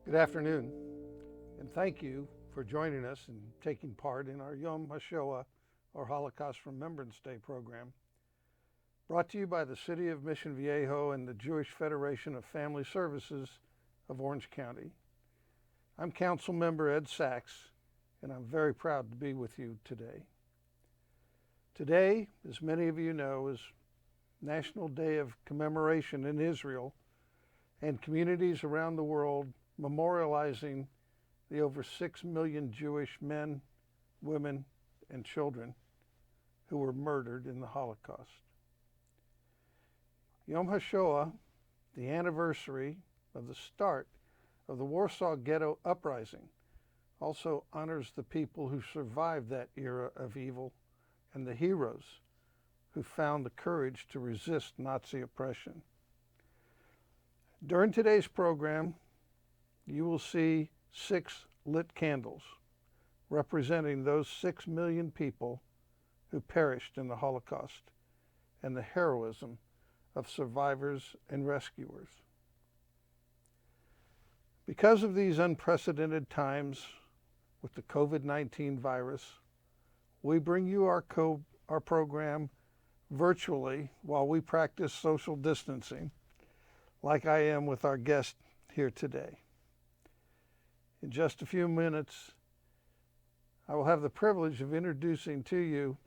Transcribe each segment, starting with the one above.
Good afternoon, and thank you for joining us and taking part in our Yom HaShoah, or Holocaust Remembrance Day program, brought to you by the City of Mission Viejo and the Jewish Federation of Family Services of Orange County. I'm Council Member Ed Sachs, and I'm very proud to be with you today. Today, as many of you know, is National Day of Commemoration in Israel and communities around the world memorializing the over 6 million Jewish men, women, and children who were murdered in the Holocaust. Yom HaShoah, the anniversary of the start of the Warsaw Ghetto Uprising, also honors the people who survived that era of evil and the heroes who found the courage to resist Nazi oppression. During today's program, you will see 6 lit candles representing those 6 million people who perished in the Holocaust and the heroism of survivors and rescuers. Because of these unprecedented times with the COVID-19 virus, we bring you our program virtually while we practice social distancing, like I am with our guest here today. In just a few minutes, I will have the privilege of introducing to you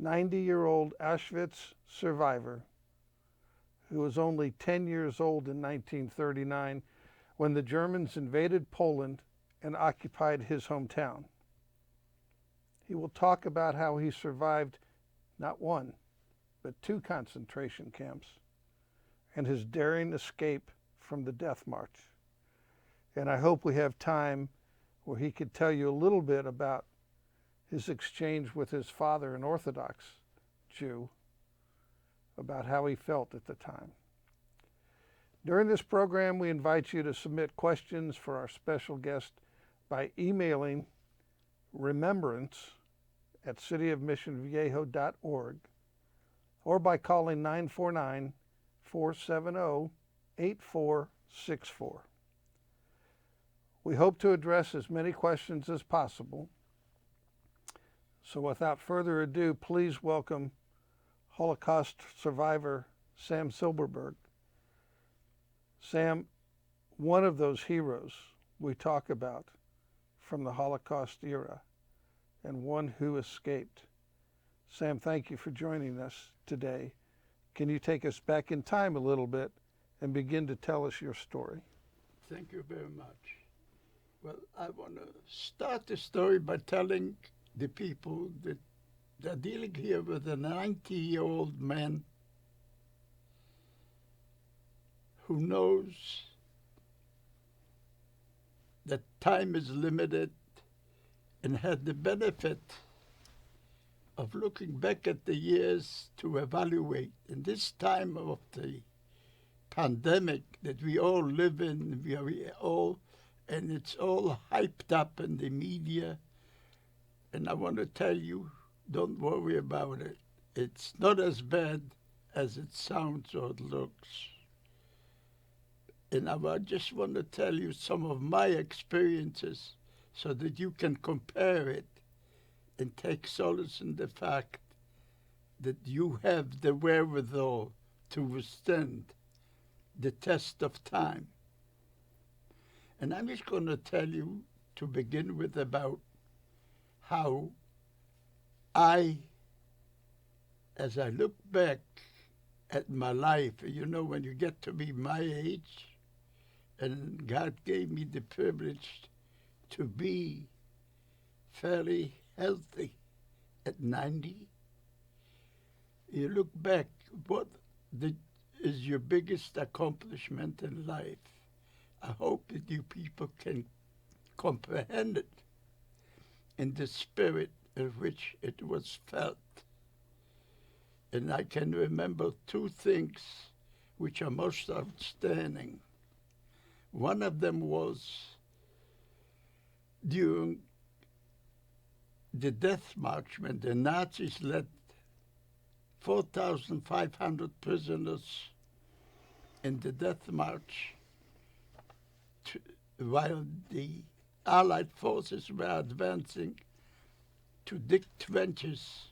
90-year-old Auschwitz survivor who was only 10 years old in 1939 when the Germans invaded Poland and occupied his hometown. He will talk about how he survived not one, but 2 concentration camps and his daring escape from the death march. And I hope we have time where he could tell you a little bit about his exchange with his father, an Orthodox Jew, about how he felt at the time. During this program, we invite you to submit questions for our special guest by emailing remembrance@cityofmissionviejo.org or by calling 949-470-8464. We hope to address as many questions as possible. So without further ado, please welcome Holocaust survivor Sam Silberberg. Sam, one of those heroes we talk about from the Holocaust era and one who escaped. Sam, thank you for joining us today. Can you take us back in time a little bit and begin to tell us your story? Thank you very much. Well, I want to start the story by telling the people that they're dealing here with a 90-year-old man who knows that time is limited and had the benefit of looking back at the years to evaluate. In this time of the pandemic that we all live in, and it's all hyped up in the media. And I want to tell you, don't worry about it. It's not as bad as it sounds or it looks. And I just want to tell you some of my experiences so that you can compare it and take solace in the fact that you have the wherewithal to withstand the test of time. And I'm just going to tell you to begin with about how as I look back at my life, when you get to be my age, and God gave me the privilege to be fairly healthy at 90, you look back, what is your biggest accomplishment in life? I hope that you people can comprehend it in the spirit in which it was felt. And I can remember 2 things which are most outstanding. One of them was during the death march when the Nazis led 4,500 prisoners in the death march while the Allied forces were advancing to dig trenches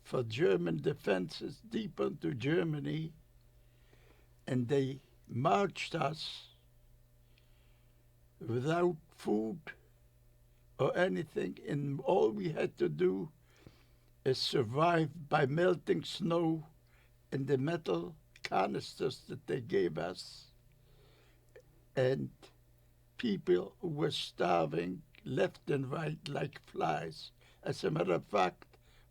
for German defenses deep into Germany, and they marched us without food or anything, and all we had to do is survive by melting snow in the metal canisters that they gave us. And people were starving left and right like flies. As a matter of fact,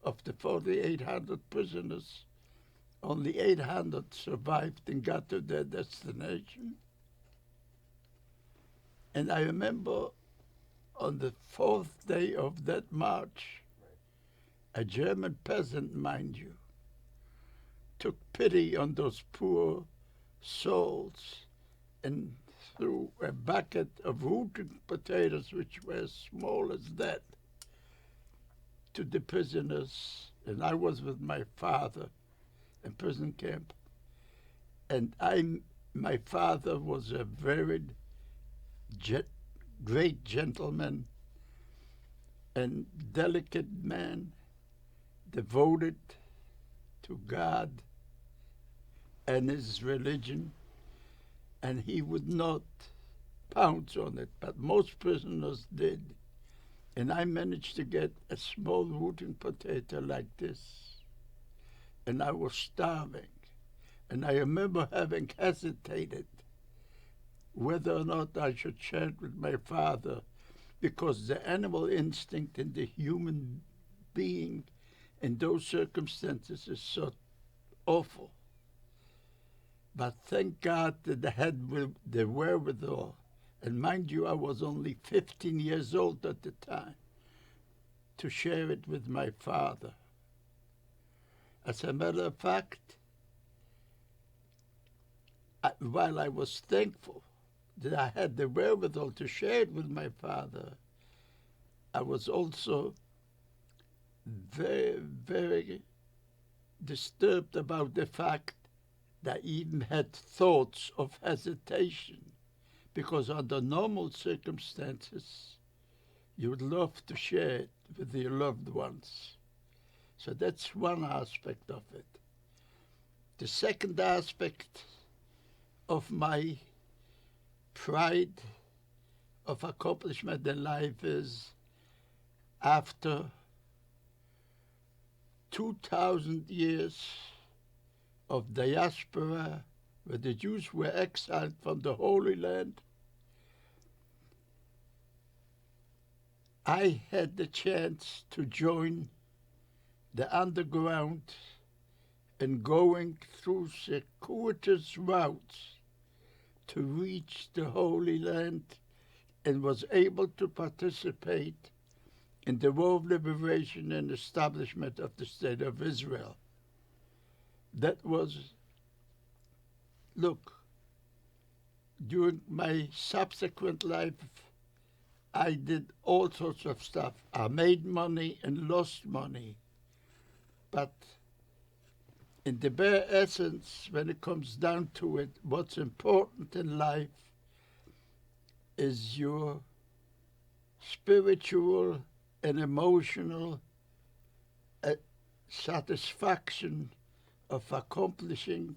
of the 4,800 prisoners, only 800 survived and got to their destination. And I remember on the fourth day of that march, a German peasant, mind you, took pity on those poor souls and threw a bucket of rooted potatoes, which were as small as that, to the prisoners. And I was with my father in prison camp. And my father was a very great gentleman and delicate man, devoted to God and his religion, and he would not pounce on it, but most prisoners did. And I managed to get a small rooting potato like this, and I was starving. And I remember having hesitated whether or not I should share it with my father, because the animal instinct in the human being in those circumstances is so awful. But thank God that I had the wherewithal. And mind you, I was only 15 years old at the time, to share it with my father. As a matter of fact, while I was thankful that I had the wherewithal to share it with my father, I was also very, very disturbed about the fact that I even had thoughts of hesitation, because under normal circumstances, you would love to share it with your loved ones. So that's one aspect of it. The second aspect of my pride of accomplishment in life is, after 2,000 years of diaspora, where the Jews were exiled from the Holy Land, I had the chance to join the underground and going through circuitous routes to reach the Holy Land, and was able to participate in the war of liberation and establishment of the State of Israel. That was, look, during my subsequent life, I did all sorts of stuff. I made money and lost money. But in the bare essence, when it comes down to it, what's important in life is your spiritual and emotional satisfaction of accomplishing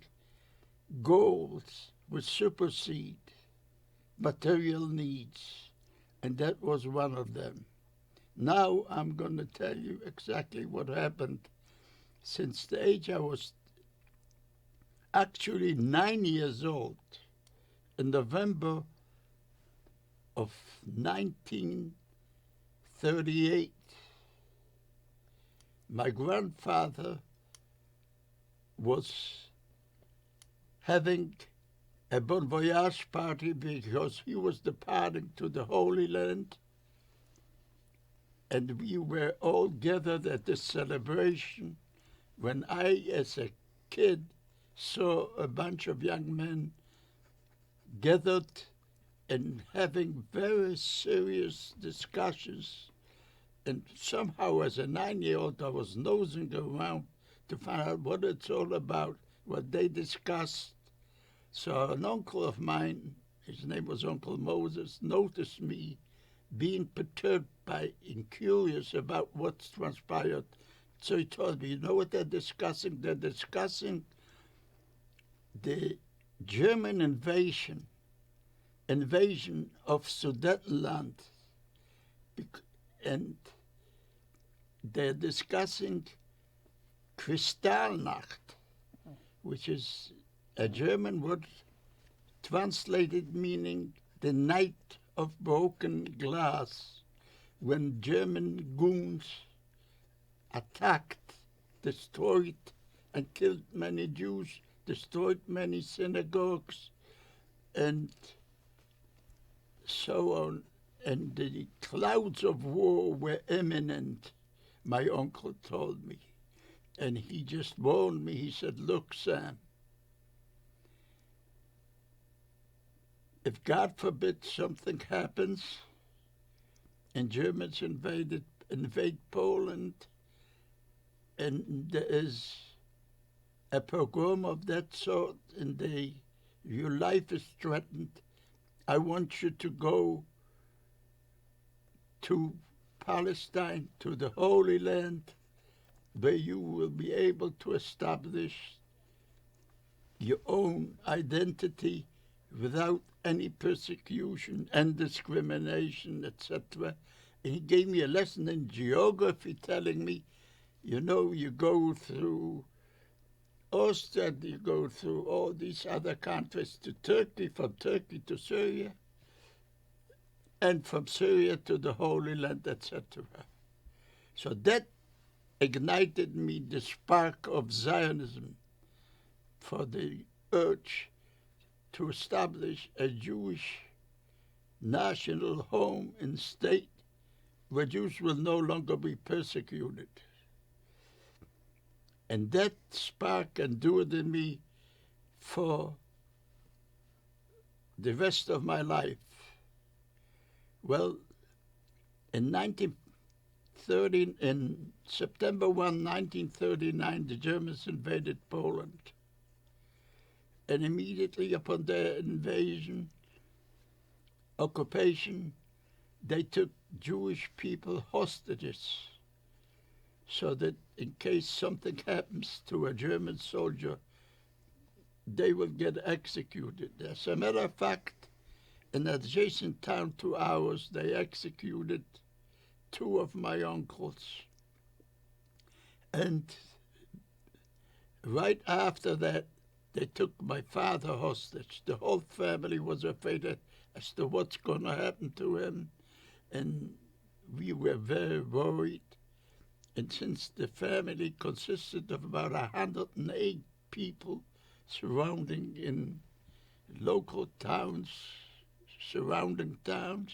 goals which supersede material needs. And that was one of them. Now I'm going to tell you exactly what happened since the age I was actually 9 years old. In November of 1938, my grandfather was having a bon voyage party because he was departing to the Holy Land, and we were all gathered at this celebration when I, as a kid, saw a bunch of young men gathered and having very serious discussions. And somehow, as a 9-year-old, I was nosing around to find out what it's all about, what they discussed. So an uncle of mine, his name was Uncle Moses, noticed me being perturbed by and curious about what's transpired. So he told me, you know what they're discussing? They're discussing the German invasion of Sudetenland. And they're discussing Kristallnacht, which is a German word translated meaning the night of broken glass, when German goons attacked, destroyed, and killed many Jews, destroyed many synagogues, and so on. And the clouds of war were imminent, my uncle told me. And he just warned me. He said, look, Sam, if God forbid something happens and Germans invade Poland and there is a pogrom of that sort and your life is threatened, I want you to go to Palestine, to the Holy Land, where you will be able to establish your own identity without any persecution and discrimination, etc. And he gave me a lesson in geography, telling me, you know, you go through Austria, you go through all these other countries to Turkey, from Turkey to Syria, and from Syria to the Holy Land, etc. So that ignited me the spark of Zionism for the urge to establish a Jewish national home and state where Jews will no longer be persecuted. And that spark endured in me for the rest of my life. Well, in September 1, 1939, the Germans invaded Poland. And immediately upon their occupation, they took Jewish people hostages, so that in case something happens to a German soldier, they will get executed. As a matter of fact, in an adjacent town to ours, they executed 2 of my uncles. And right after that, they took my father hostage. The whole family was afraid as to what's going to happen to him, and we were very worried. And since the family consisted of about 108 people surrounding in local towns, surrounding towns,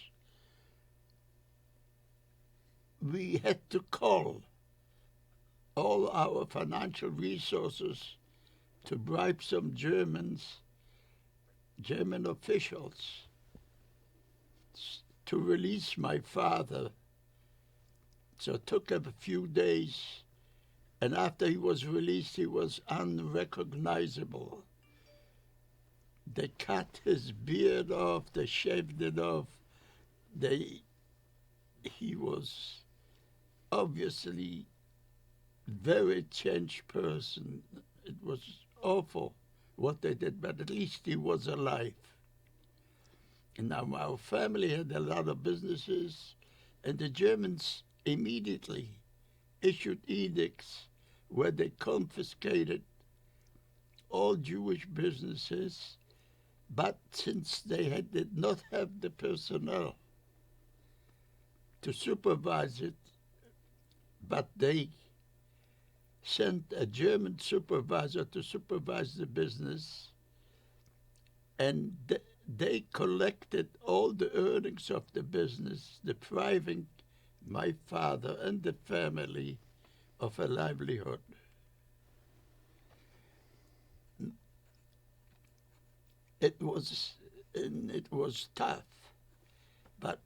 we had to call all our financial resources to bribe some German officials to release my father. So it took him a few days, and after he was released, he was unrecognizable. They cut his beard off, they shaved it off. He was obviously very changed person. It was awful what they did, but at least he was alive. And now our family had a lot of businesses, and the Germans immediately issued edicts where they confiscated all Jewish businesses, but since they did not have the personnel to supervise it, but they sent a German supervisor to supervise the business, and they collected all the earnings of the business, depriving my father and the family of a livelihood. It was tough, but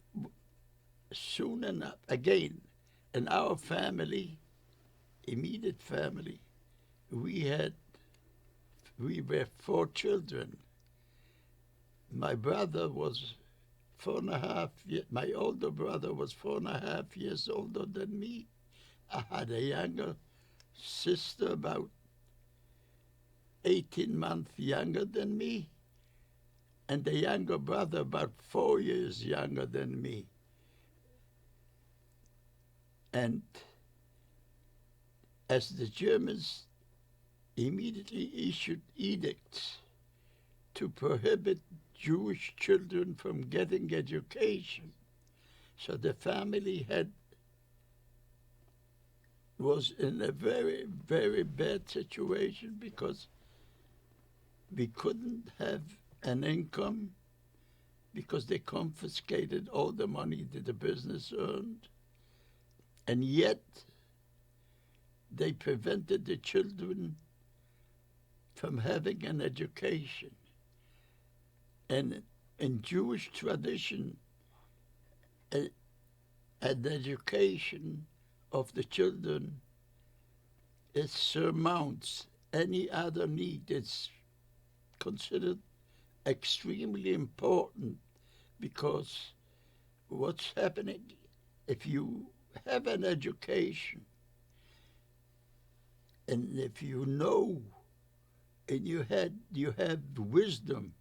soon enough, again, in our family, immediate family, we were 4 children, my brother was 4.5 years, my older brother was 4.5 years older than me. I had a younger sister about 18 months younger than me, and a younger brother about 4 years younger than me. And as the Germans immediately issued edicts to prohibit Jewish children from getting education, so the family was in a very, very bad situation because we couldn't have an income because they confiscated all the money that the business earned, and yet they prevented the children from having an education. And in Jewish tradition, an education of the children surmounts any other need. It's considered extremely important because what's happening, if you have an education and if you know and you have wisdom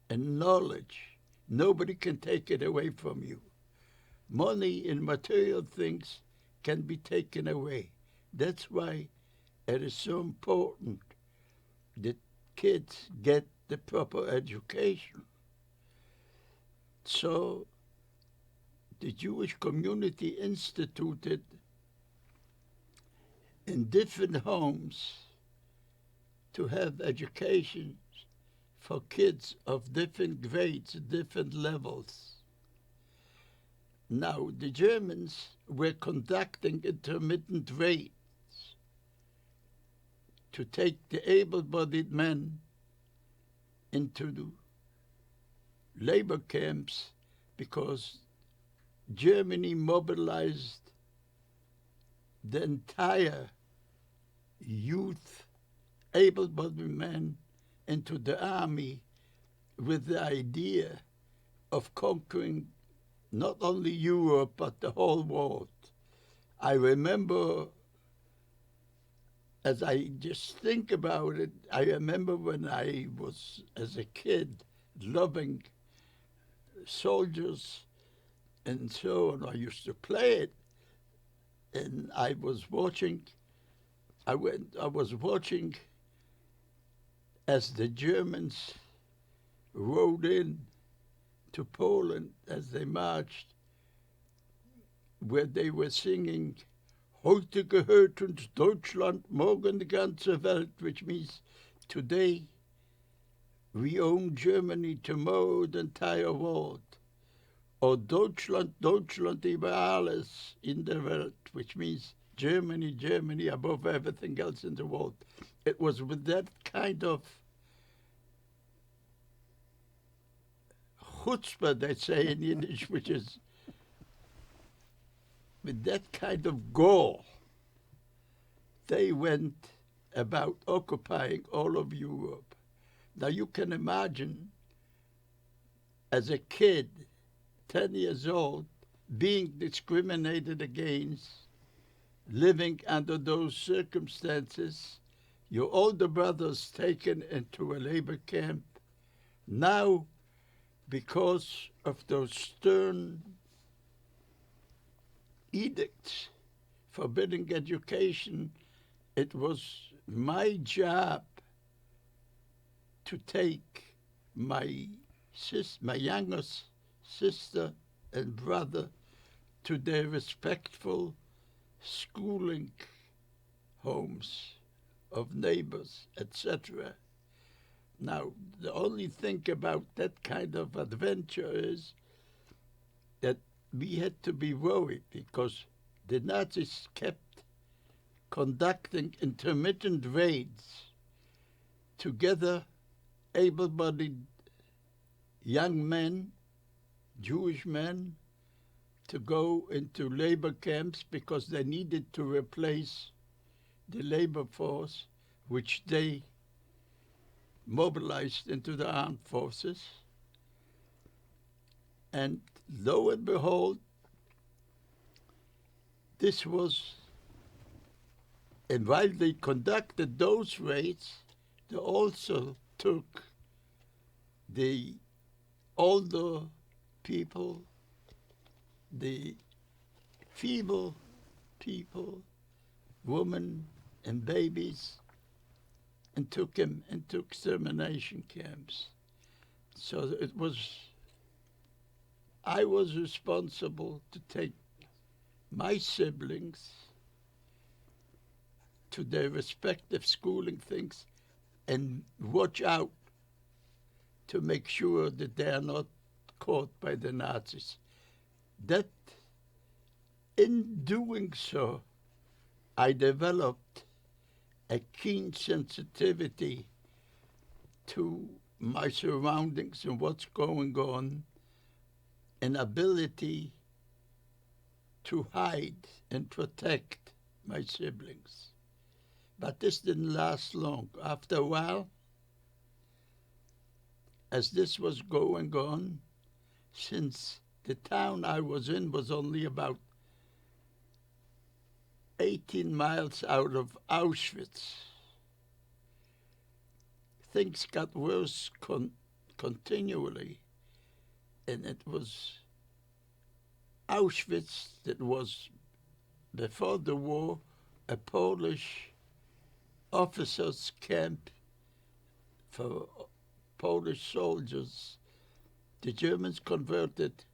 and knowledge, nobody can take it away from you. Money and material things can be taken away. That's why it is so important that kids get the proper education. So the Jewish community instituted in different homes to have education for kids of different grades, different levels. Now, the Germans were conducting intermittent raids to take the able-bodied men into labor camps because Germany mobilized the entire youth, able-bodied men into the army with the idea of conquering not only Europe but the whole world. I remember, as I just think about it, I remember when I was, as a kid, loving soldiers and so on. I used to play it, and I was watching as the Germans rode in to Poland as they marched, where they were singing Heute gehört uns Deutschland, morgen die ganze Welt, which means today we own Germany, tomorrow the entire world. Or Deutschland, Deutschland über alles in der Welt, which means Germany, Germany above everything else in the world. It was with that kind of chutzpah, they say in Yiddish, which is with that kind of gall, they went about occupying all of Europe. Now you can imagine, as a kid, 10 years old, being discriminated against, living under those circumstances, your older brother's taken into a labor camp. Now, because of those stern edicts forbidding education, it was my job to take my youngest sister and brother to their respectful schooling homes of neighbors, etc. Now, the only thing about that kind of adventure is that we had to be worried because the Nazis kept conducting intermittent raids to gather able-bodied young men, Jewish men, to go into labor camps because they needed to replace the labor force, which they mobilized into the armed forces. And lo and behold, this was, and while they conducted those raids, they also took the older people, the feeble people, women and babies, and took them into extermination camps. So I was responsible to take my siblings to their respective schooling things and watch out to make sure that they are not caught by the Nazis. That, in doing so, I developed a keen sensitivity to my surroundings and what's going on, an ability to hide and protect my siblings. But this didn't last long. After a while, as this was going on, since the town I was in was only about 18 miles out of Auschwitz, things got worse continually. And it was Auschwitz that was, before the war, a Polish officers' camp for Polish soldiers. The Germans converted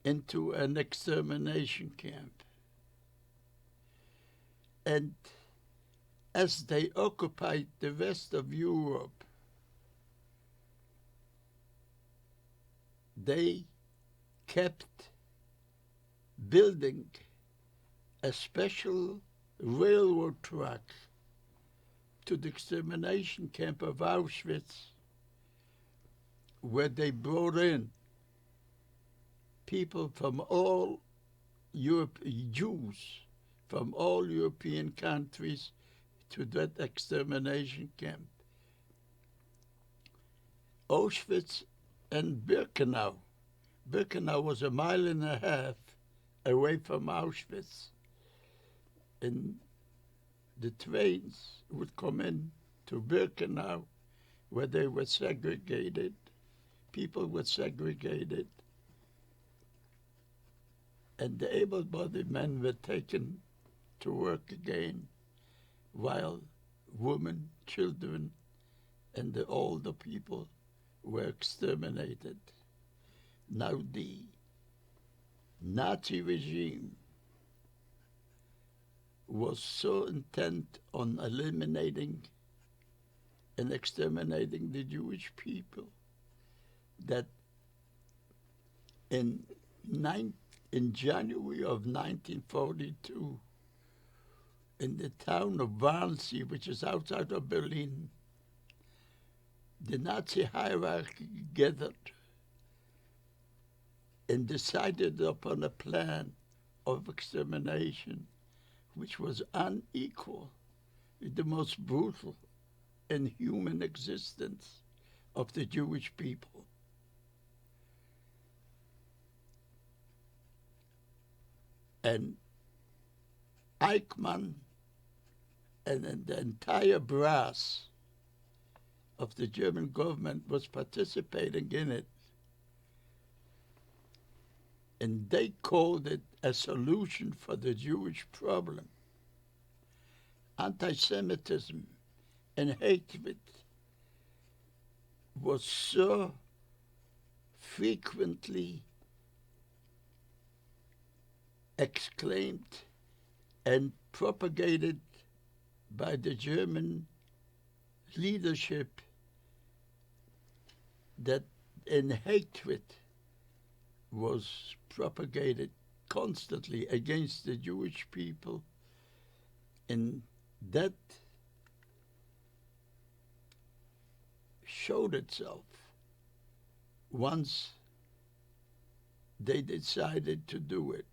into an extermination camp. And as they occupied the rest of Europe, they kept building a special railroad track to the extermination camp of Auschwitz, where they brought in people from all Europe, Jews from all European countries to that extermination camp. Auschwitz and Birkenau. Birkenau was a mile and a half away from Auschwitz. And the trains would come in to Birkenau, where they were segregated. People were segregated. And the able-bodied men were taken to work again, while women, children, and the older people were exterminated. Now the Nazi regime was so intent on eliminating and exterminating the Jewish people that in January of 1942, in the town of Wannsee, which is outside of Berlin, the Nazi hierarchy gathered and decided upon a plan of extermination which was unequal with the most brutal and human existence of the Jewish people. And Eichmann and the entire brass of the German government was participating in it. And they called it a solution for the Jewish problem. Anti-Semitism and hatred was so frequently exclaimed and propagated by the German leadership that in hatred was propagated constantly against the Jewish people, and that showed itself once they decided to do it.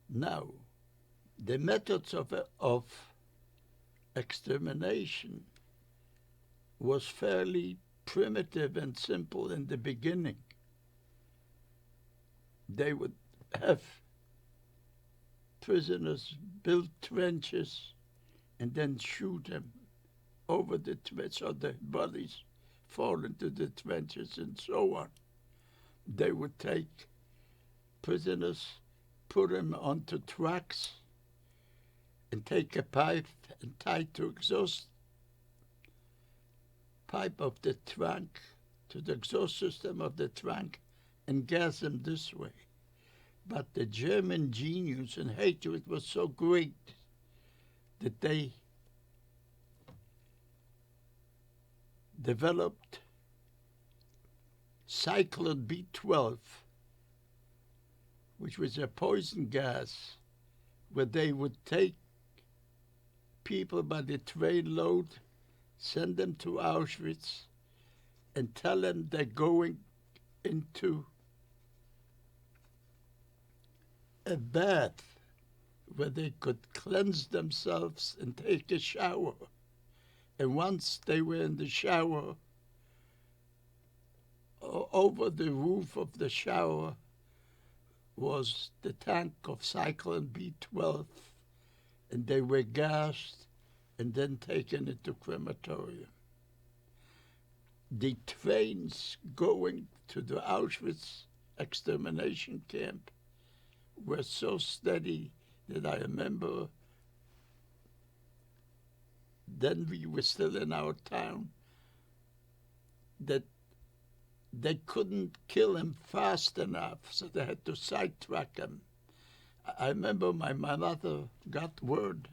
Now, the methods of extermination was fairly primitive and simple in the beginning. they would have prisoners build trenches and then shoot them over the trench so the bodies fall into the trenches and so on. They would take prisoners, put them onto trucks, and take a pipe and tie to exhaust pipe of the trunk to the exhaust system of the trunk and gas them this way. But the German genius and hatred was so great that they developed Cyclone B12, which was a poison gas, where they would take people by the trainload, send them to Auschwitz, and tell them they're going into a bath where they could cleanse themselves and take a shower. And once they were in the shower, over the roof of the shower was the tank of Cyclone B12, and they were gassed and then taken into crematorium. The trains going to the Auschwitz extermination camp were so steady that I remember then we were still in our town, that they couldn't kill him fast enough, so they had to sidetrack him. I remember my mother got word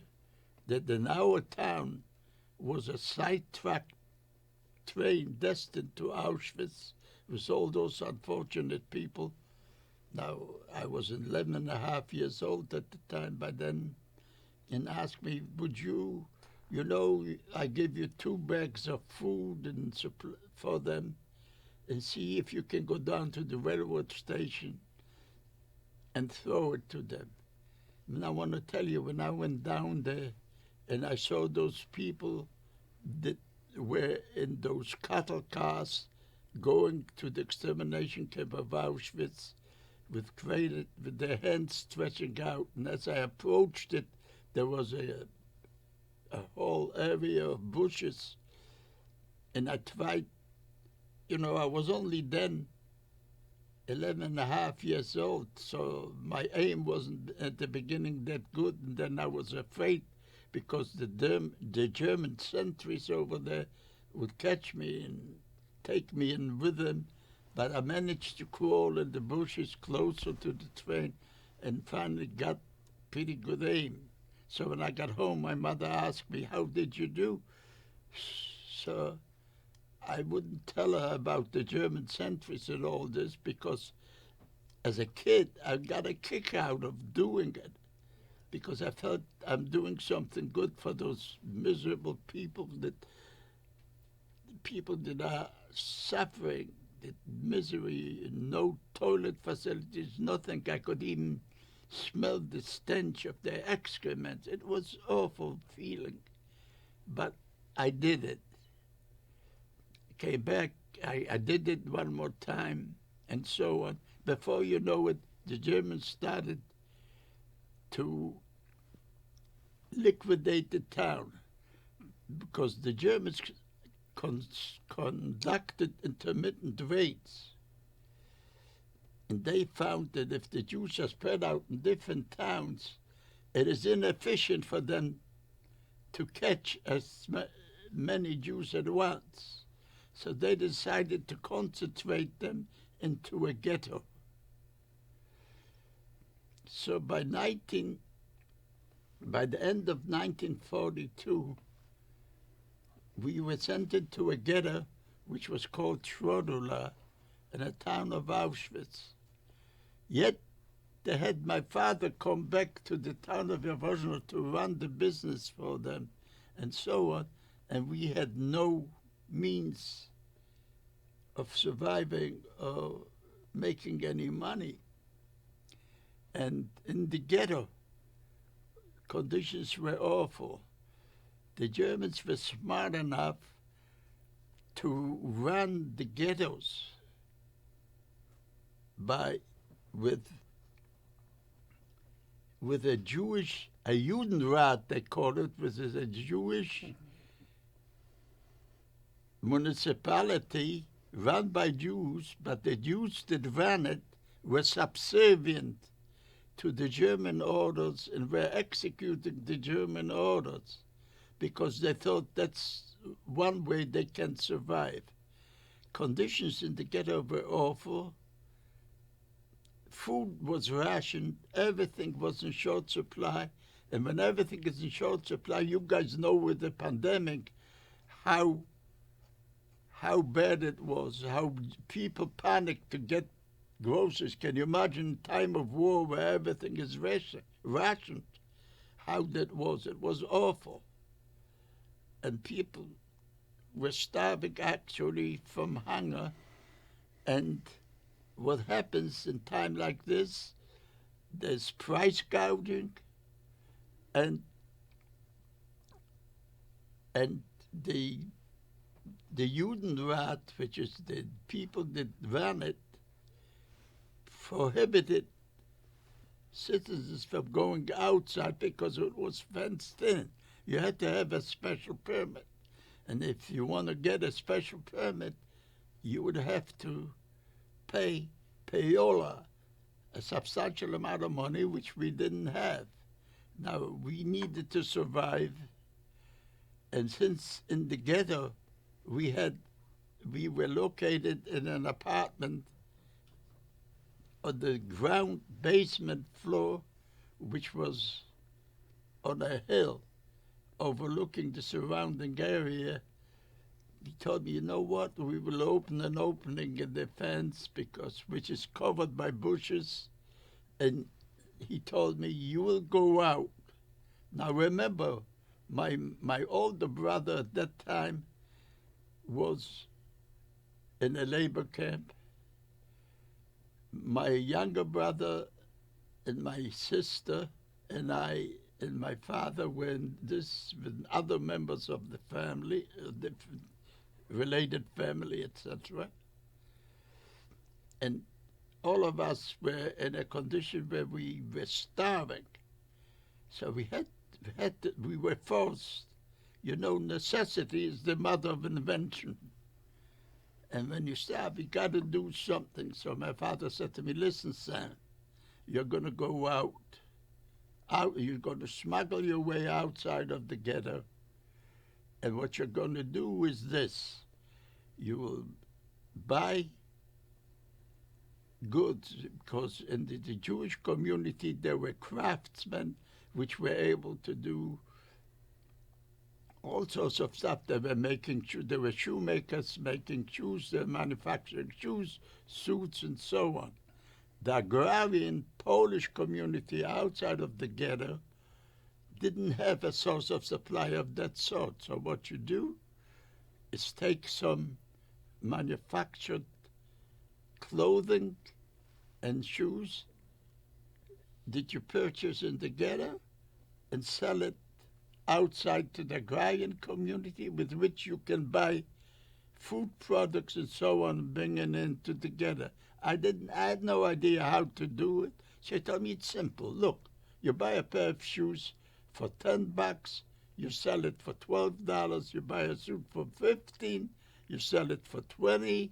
that in our town was a sidetracked train destined to Auschwitz with all those unfortunate people. Now, I was 11 and a half years old at the time by then, and asked me, would you know, I give you 2 bags of food and for them, and see if you can go down to the railroad station and throw it to them. And I want to tell you, when I went down there and I saw those people that were in those cattle cars going to the extermination camp of Auschwitz with their hands stretching out, and as I approached it, there was a whole area of bushes, and I tried, I was only then 11 and a half years old, so my aim wasn't at the beginning that good, and then I was afraid because the German sentries over there would catch me and take me in with them, but I managed to crawl in the bushes closer to the train and finally got pretty good aim. So when I got home, my mother asked me, how did you do? So I wouldn't tell her about the German sentries and all this because as a kid, I got a kick out of doing it because I felt I'm doing something good for those miserable people that are suffering, that misery, no toilet facilities, nothing. I could even smell the stench of their excrement. It was an awful feeling, but I did it. Came back, I did it one more time, and so on. Before you know it, the Germans started to liquidate the town because the Germans conducted intermittent raids. And they found that if the Jews are spread out in different towns, it is inefficient for them to catch as many Jews at once. So they decided to concentrate them into a ghetto. So by the end of 1942, we were sent into a ghetto which was called Schrodula in a town of Auschwitz. Yet they had my father come back to the town of Yavozhno to run the business for them and so on, and we had no means of surviving or making any money. And in the ghetto, conditions were awful. The Germans were smart enough to run the ghettos by with a Jewish, a Judenrat, they call it, which is a Jewish municipality run by Jews, but the Jews that ran it were subservient to the German orders and were executing the German orders because they thought that's one way they can survive. Conditions in the ghetto were awful. Food was rationed. Everything was in short supply. And when everything is in short supply, you guys know with the pandemic how bad it was, how people panicked to get groceries. Can you imagine a time of war where everything is rationed? How that was. It was awful. And people were starving actually from hunger. And what happens in time like this, there's price gouging, and the Judenrat, which is the people that ran it, prohibited citizens from going outside because it was fenced in. You had to have a special permit. And if you want to get a special permit, you would have to pay payola, a substantial amount of money, which we didn't have. Now, we needed to survive. And since in the ghetto, we were located in an apartment on the ground basement floor, which was on a hill overlooking the surrounding area. He told me, you know what, we will open an opening in the fence which is covered by bushes, and he told me, you will go out. Now remember, my older brother at that time was in a labor camp. My younger brother and my sister and I and my father were in this with other members of the family, different related family, etc. And all of us were in a condition where we were starving. So we were forced. You know, necessity is the mother of invention. And when you starve, you got to do something. So my father said to me, listen, son, you're going to go out. You're going to smuggle your way outside of the ghetto. And what you're going to do is this. You will buy goods, because in the Jewish community there were craftsmen which were able to do all sorts of stuff. They were making there were shoemakers making shoes, they were manufacturing shoes, suits, and so on. The agrarian Polish community outside of the ghetto didn't have a source of supply of that sort. So what you do is take some manufactured clothing and shoes that you purchase in the ghetto and sell it outside to the agrarian community, with which you can buy food products and so on, bringing into the ghetto. I had no idea how to do it. She told me it's simple. Look, you buy a pair of shoes for $10, you sell it for $12. You buy a suit for $15, you sell it for $20,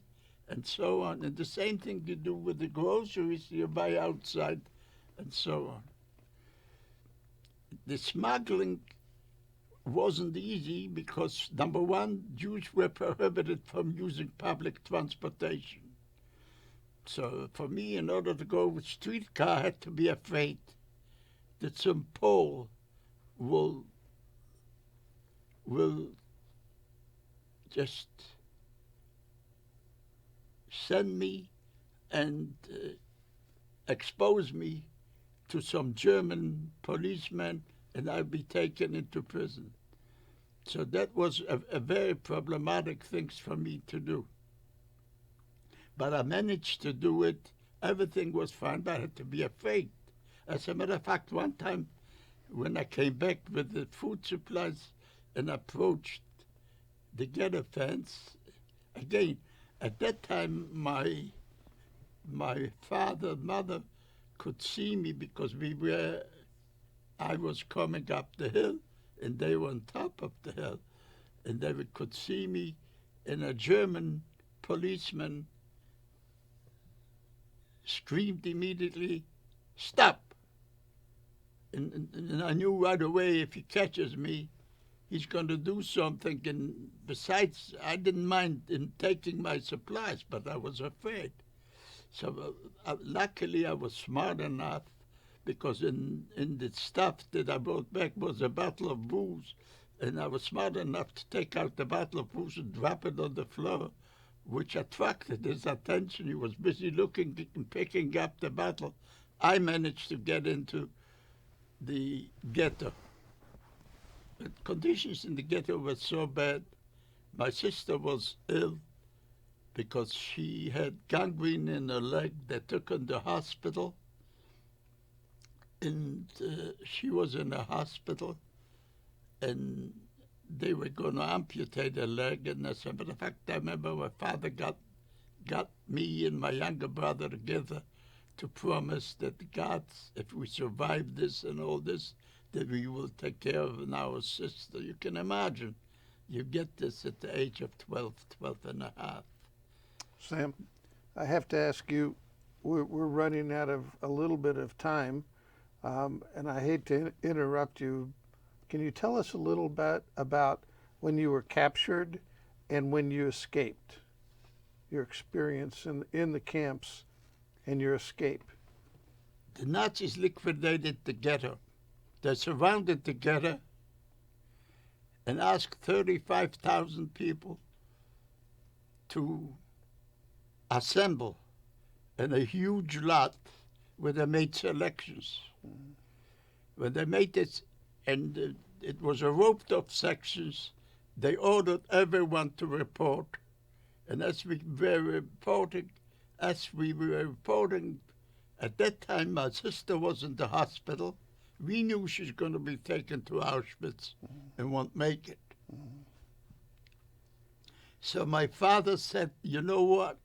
and so on. And the same thing you do with the groceries you buy outside, and so on. The smuggling wasn't easy because, number one, Jews were prohibited from using public transportation. So for me, in order to go with streetcar, I had to be afraid that some Pole will just send me and expose me to some German policeman, and I'd be taken into prison. So that was a very problematic thing for me to do. But I managed to do it. Everything was fine, but I had to be afraid. As a matter of fact, one time when I came back with the food supplies and approached the ghetto fence, again, at that time my father, mother could see me because I was coming up the hill and they were on top of the hill. And they could see me, and a German policeman screamed immediately, "Stop!" And I knew right away if he catches me, he's going to do something. And besides, I didn't mind in taking my supplies, but I was afraid. So luckily I was smart enough, because in the stuff that I brought back was a bottle of booze, and I was smart enough to take out the bottle of booze and drop it on the floor, which attracted his attention. He was busy looking and picking up the bottle. I managed to get into the ghetto. The conditions in the ghetto were so bad. My sister was ill because she had gangrene in her leg. They took her to the hospital, and she was in a hospital, and they were going to amputate her leg. And as a matter of fact, I remember my father got me and my younger brother together to promise that God, if we survive this and all this, that we will take care of our sister. You can imagine. You get this at the age of 12 and a half. Sam, I have to ask you, we're running out of a little bit of time, and I hate to interrupt you. Can you tell us a little bit about when you were captured and when you escaped, your experience in the camps and your escape? The Nazis liquidated the ghetto. They surrounded the ghetto and asked 35,000 people to assemble in a huge lot where they made selections. When they made this, and it was a roped-off sections, they ordered everyone to report. And as we were reporting, at that time my sister was in the hospital. We knew she's going to be taken to Auschwitz and won't make it. So my father said, you know what?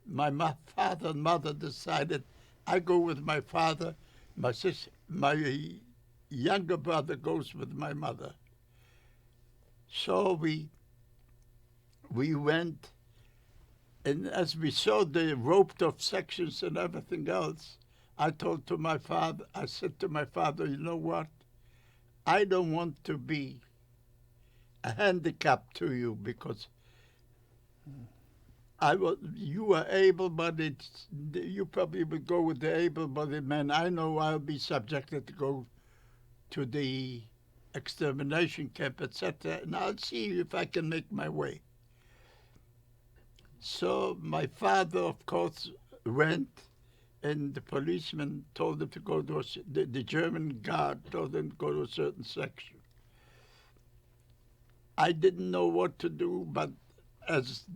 My father and mother decided I go with my father, my younger brother goes with my mother. So we went, and as we saw the roped off sections and everything else, I said to my father, you know what? I don't want to be a handicap to you, because you are able-bodied. You probably would go with the able-bodied men. I know I'll be subjected to go to the extermination camp, etc., and I'll see if I can make my way. So my father, of course, went, and the policeman told him to go to the German guard told him to go to a certain section. I didn't know what to do, but as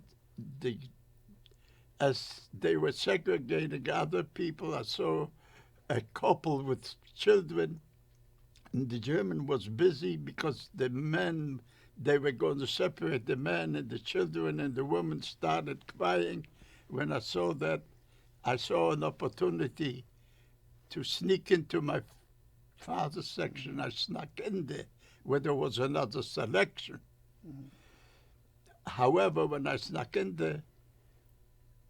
they were segregating other people, I saw a couple with children, and the German was busy because the men, they were going to separate the men and the children, and the woman started crying. When I saw that, I saw an opportunity to sneak into my father's section. I snuck in there where there was another selection. However, when I snuck in there,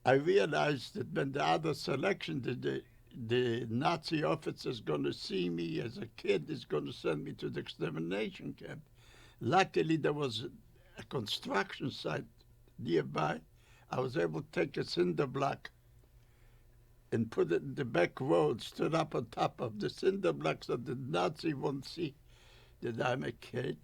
I realized that when the other selection, the Nazi officer is going to see me as a kid, is going to send me to the extermination camp. Luckily, there was a construction site nearby. I was able to take a cinder block and put it in the back road, stood up on top of the cinder block so the Nazi won't see that I'm a kid.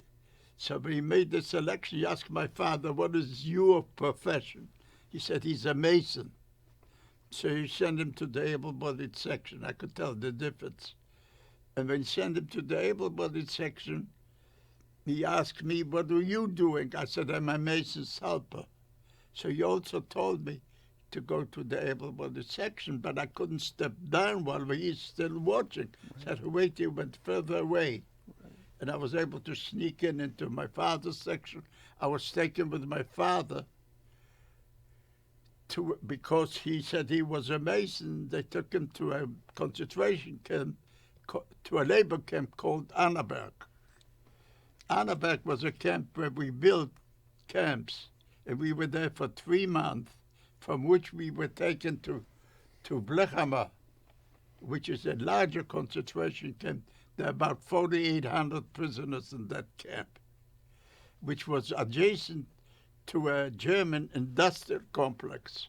So when he made the selection, he asked my father, what is your profession? He said, he's a mason. So he sent him to the able-bodied section. I could tell the difference. And when he sent him to the able-bodied section, he asked me, what are you doing? I said, I'm a mason's helper. So he also told me to go to the able-bodied section, but I couldn't step down while he's still watching. Right. So I had to wait, he went further away. Right. And I was able to sneak into my father's section. I was taken with my father because he said he was a Mason, they took him to a concentration camp, to a labor camp called Annaberg. Annaberg was a camp where we built camps, and we were there for 3 months, from which we were taken to Blechhammer, which is a larger concentration camp. There are about 4,800 prisoners in that camp, which was adjacent to a German industrial complex.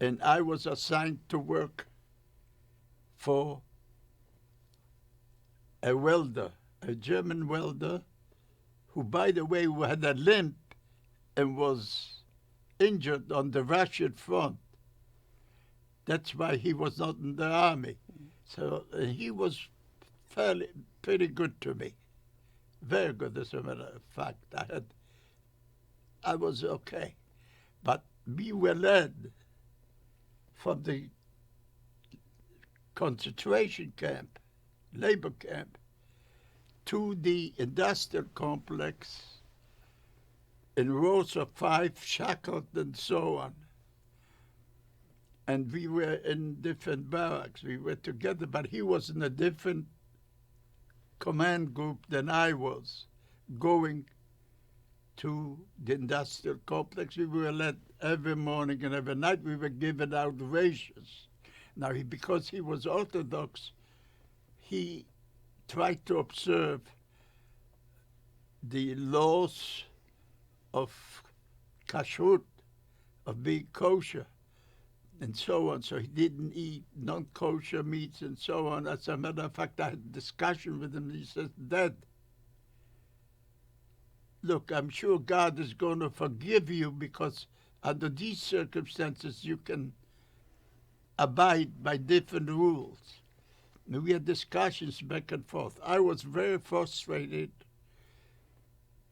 And I was assigned to work for a welder, a German welder, who, by the way, had a limp and was injured on the Russian front. That's why he was not in the army. So he was pretty good to me. Very good, as a matter of fact. I was okay. But we were led from the concentration camp, labor camp, to the industrial complex in rows of 5, shackled and so on. And we were in different barracks. We were together, but he was in a different command group than I was, going to the industrial complex. We were led every morning and every night. We were given out rations. Now, because he was Orthodox, he tried to observe the laws of kashrut, of being kosher, and so on. So he didn't eat non-kosher meats and so on. As a matter of fact, I had a discussion with him. He says, Dad, look, I'm sure God is going to forgive you because under these circumstances you can abide by different rules. And we had discussions back and forth. I was very frustrated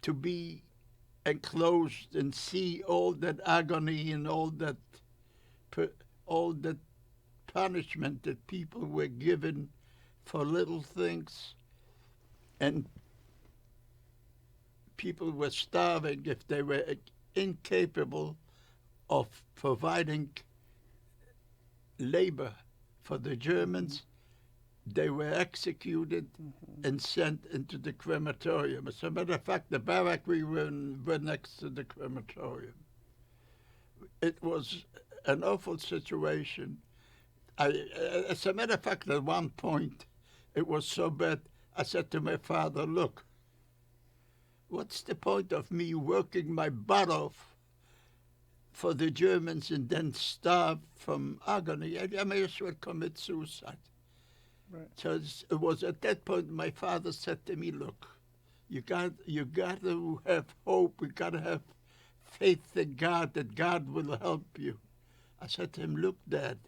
to be enclosed and see all that agony and all that punishment that people were given for little things, and people were starving if they were incapable of providing labor for the Germans. They were executed and sent into the crematorium. As a matter of fact, the barrack we were in were next to the crematorium. It was an awful situation. As a matter of fact, at one point, it was so bad, I said to my father, look, what's the point of me working my butt off for the Germans and then starve from agony? I may as well commit suicide. Right. So it was at that point my father said to me, look, you got to have hope. You got to have faith in God, that God will help you. I said to him, look, Dad,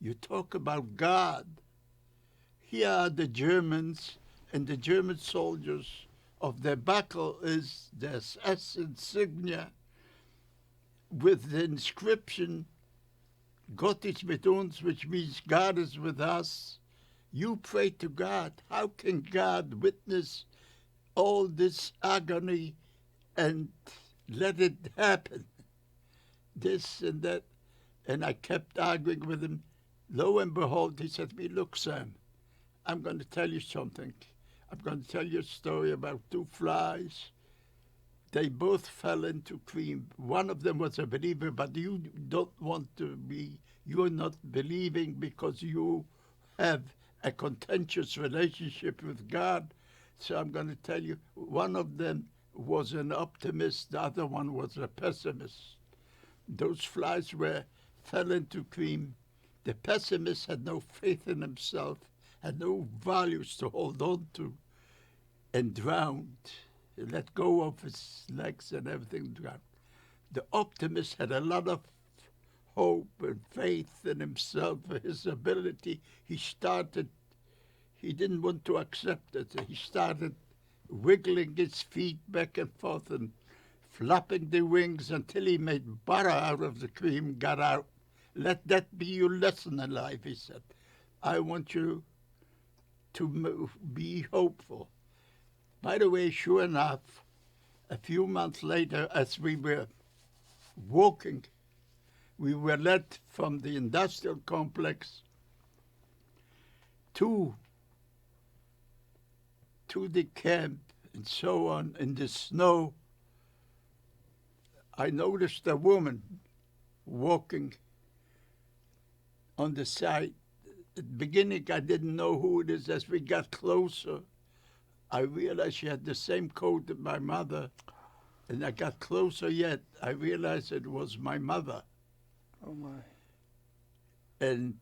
you talk about God. Here are the Germans, and the German soldiers of their buckle is their S insignia with the inscription, Gott ist mit uns, which means God is with us. You pray to God. How can God witness all this agony and let it happen? This and that. And I kept arguing with him. Lo and behold, he said to me, look, Sam, I'm going to tell you something. I'm going to tell you a story about 2 flies. They both fell into cream. One of them was a believer, but you don't want to be, you're not believing because you have a contentious relationship with God. So I'm going to tell you, one of them was an optimist, the other one was a pessimist. Those flies fell into cream. The pessimist had no faith in himself, had no values to hold on to, and drowned. He let go of his legs and everything, drowned. The optimist had a lot of hope and faith in himself, his ability. He didn't want to accept it. He started wiggling his feet back and forth and flapping the wings until he made butter out of the cream, got out. Let that be your lesson in life, he said. I want you to be hopeful. By the way, sure enough, a few months later, as we were walking. We were led from the industrial complex to the camp and so on in the snow. I noticed a woman walking on the side. At the beginning, I didn't know who it is. As we got closer, I realized she had the same coat as my mother. And I got closer yet, I realized it was my mother. Oh, my. And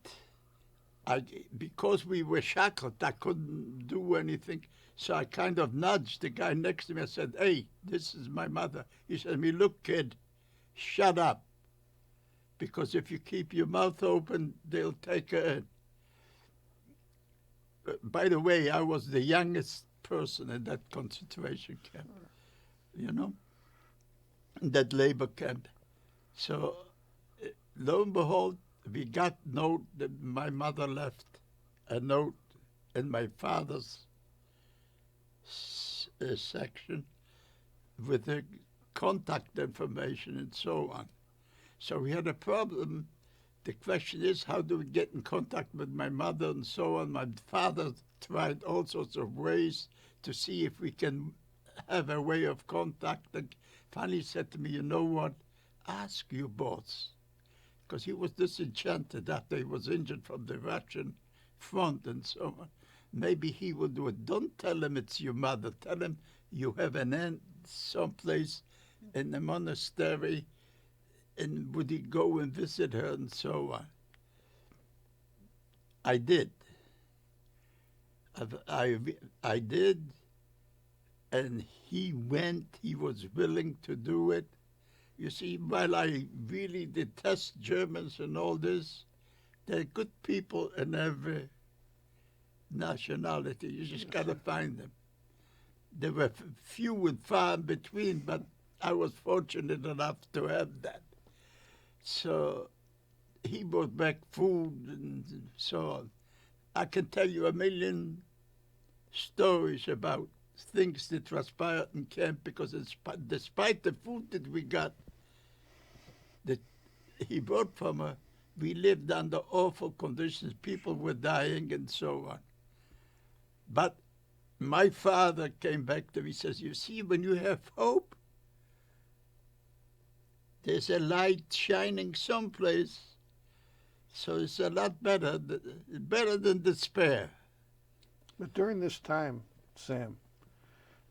because we were shackled, I couldn't do anything. So I kind of nudged the guy next to me. I said, "Hey, this is my mother." He said to me, "Look, kid, shut up. Because if you keep your mouth open, they'll take her in." By the way, I was the youngest person in that concentration camp, in that labor camp. So lo and behold, we got note that my mother left a note in my father's section with the contact information and so on. So we had a problem. The question is, how do we get in contact with my mother and so on? My father tried all sorts of ways to see if we can have a way of contacting. Finally said to me, "You know what? Ask your boss." Because he was disenchanted after he was injured from the Russian front and so on. Maybe he will do it. Don't tell him it's your mother. Tell him you have an aunt someplace in the monastery, and would he go and visit her and so on. I did. I did, and he went. He was willing to do it. You see, while I really detest Germans and all this, they're good people in every nationality. You just got to find them. There were few and far in between, but I was fortunate enough to have that. So he brought back food and so on. I can tell you a million stories about things that transpired in camp, because despite the food that we got, that he brought from her, we lived under awful conditions. People were dying and so on. But my father came back to me and says, "You see, when you have hope, there's a light shining someplace. So it's a lot better than despair." But during this time, Sam,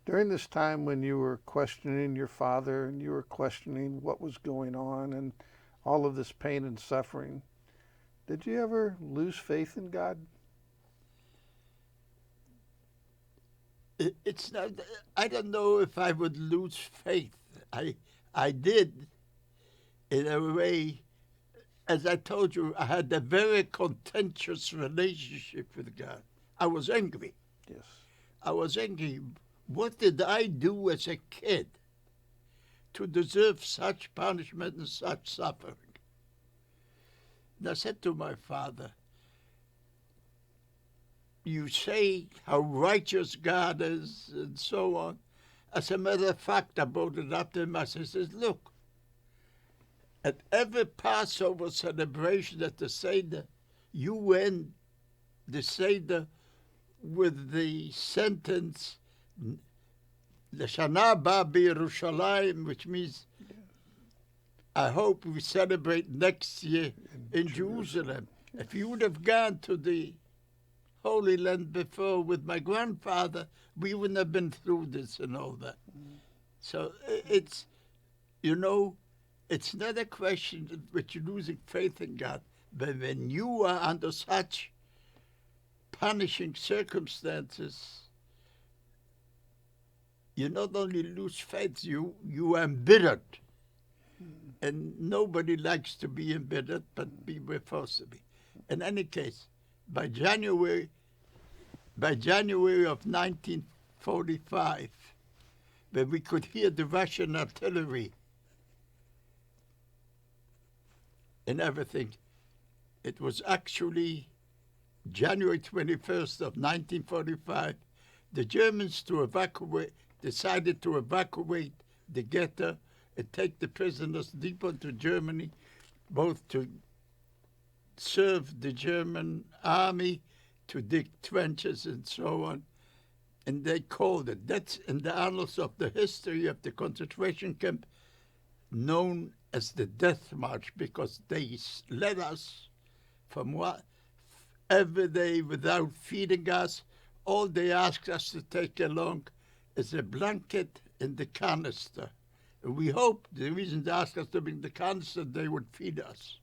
during this time when you were questioning your father and you were questioning what was going on and all of this pain and suffering, did you ever lose faith in God? It's not. I don't know if I would lose faith. I did, in a way. As I told you, I had a very contentious relationship with God. I was angry. Yes. I was angry. What did I do as a kid to deserve such punishment and such suffering? And I said to my father, "You say how righteous God is and so on." As a matter of fact, I brought it up to him. I said, "Look, at every Passover celebration at the Seder, you end the Seder with the sentence, L'Shana Ba B'Yerushalayim, which means, I hope we celebrate next year in Jerusalem. If you would have gone to the Holy Land before with my grandfather, we wouldn't have been through this and all that." So it's, it's not a question that you're losing faith in God, but when you are under such punishing circumstances, you not only lose faith, you are embittered. And nobody likes to be embittered, but we're forced to be. In any case, by January of 1945, when we could hear the Russian artillery and everything, it was actually January 21st of 1945, the Germans decided to evacuate the ghetto and take the prisoners deep into Germany, both to serve the German army, to dig trenches and so on. And they called it, that's in the annals of the history of the concentration camp, known as the Death March, because they led us from what every day without feeding us. All they asked us to take along is a blanket and the canister. And we hoped the reason they asked us to bring the canister, they would feed us.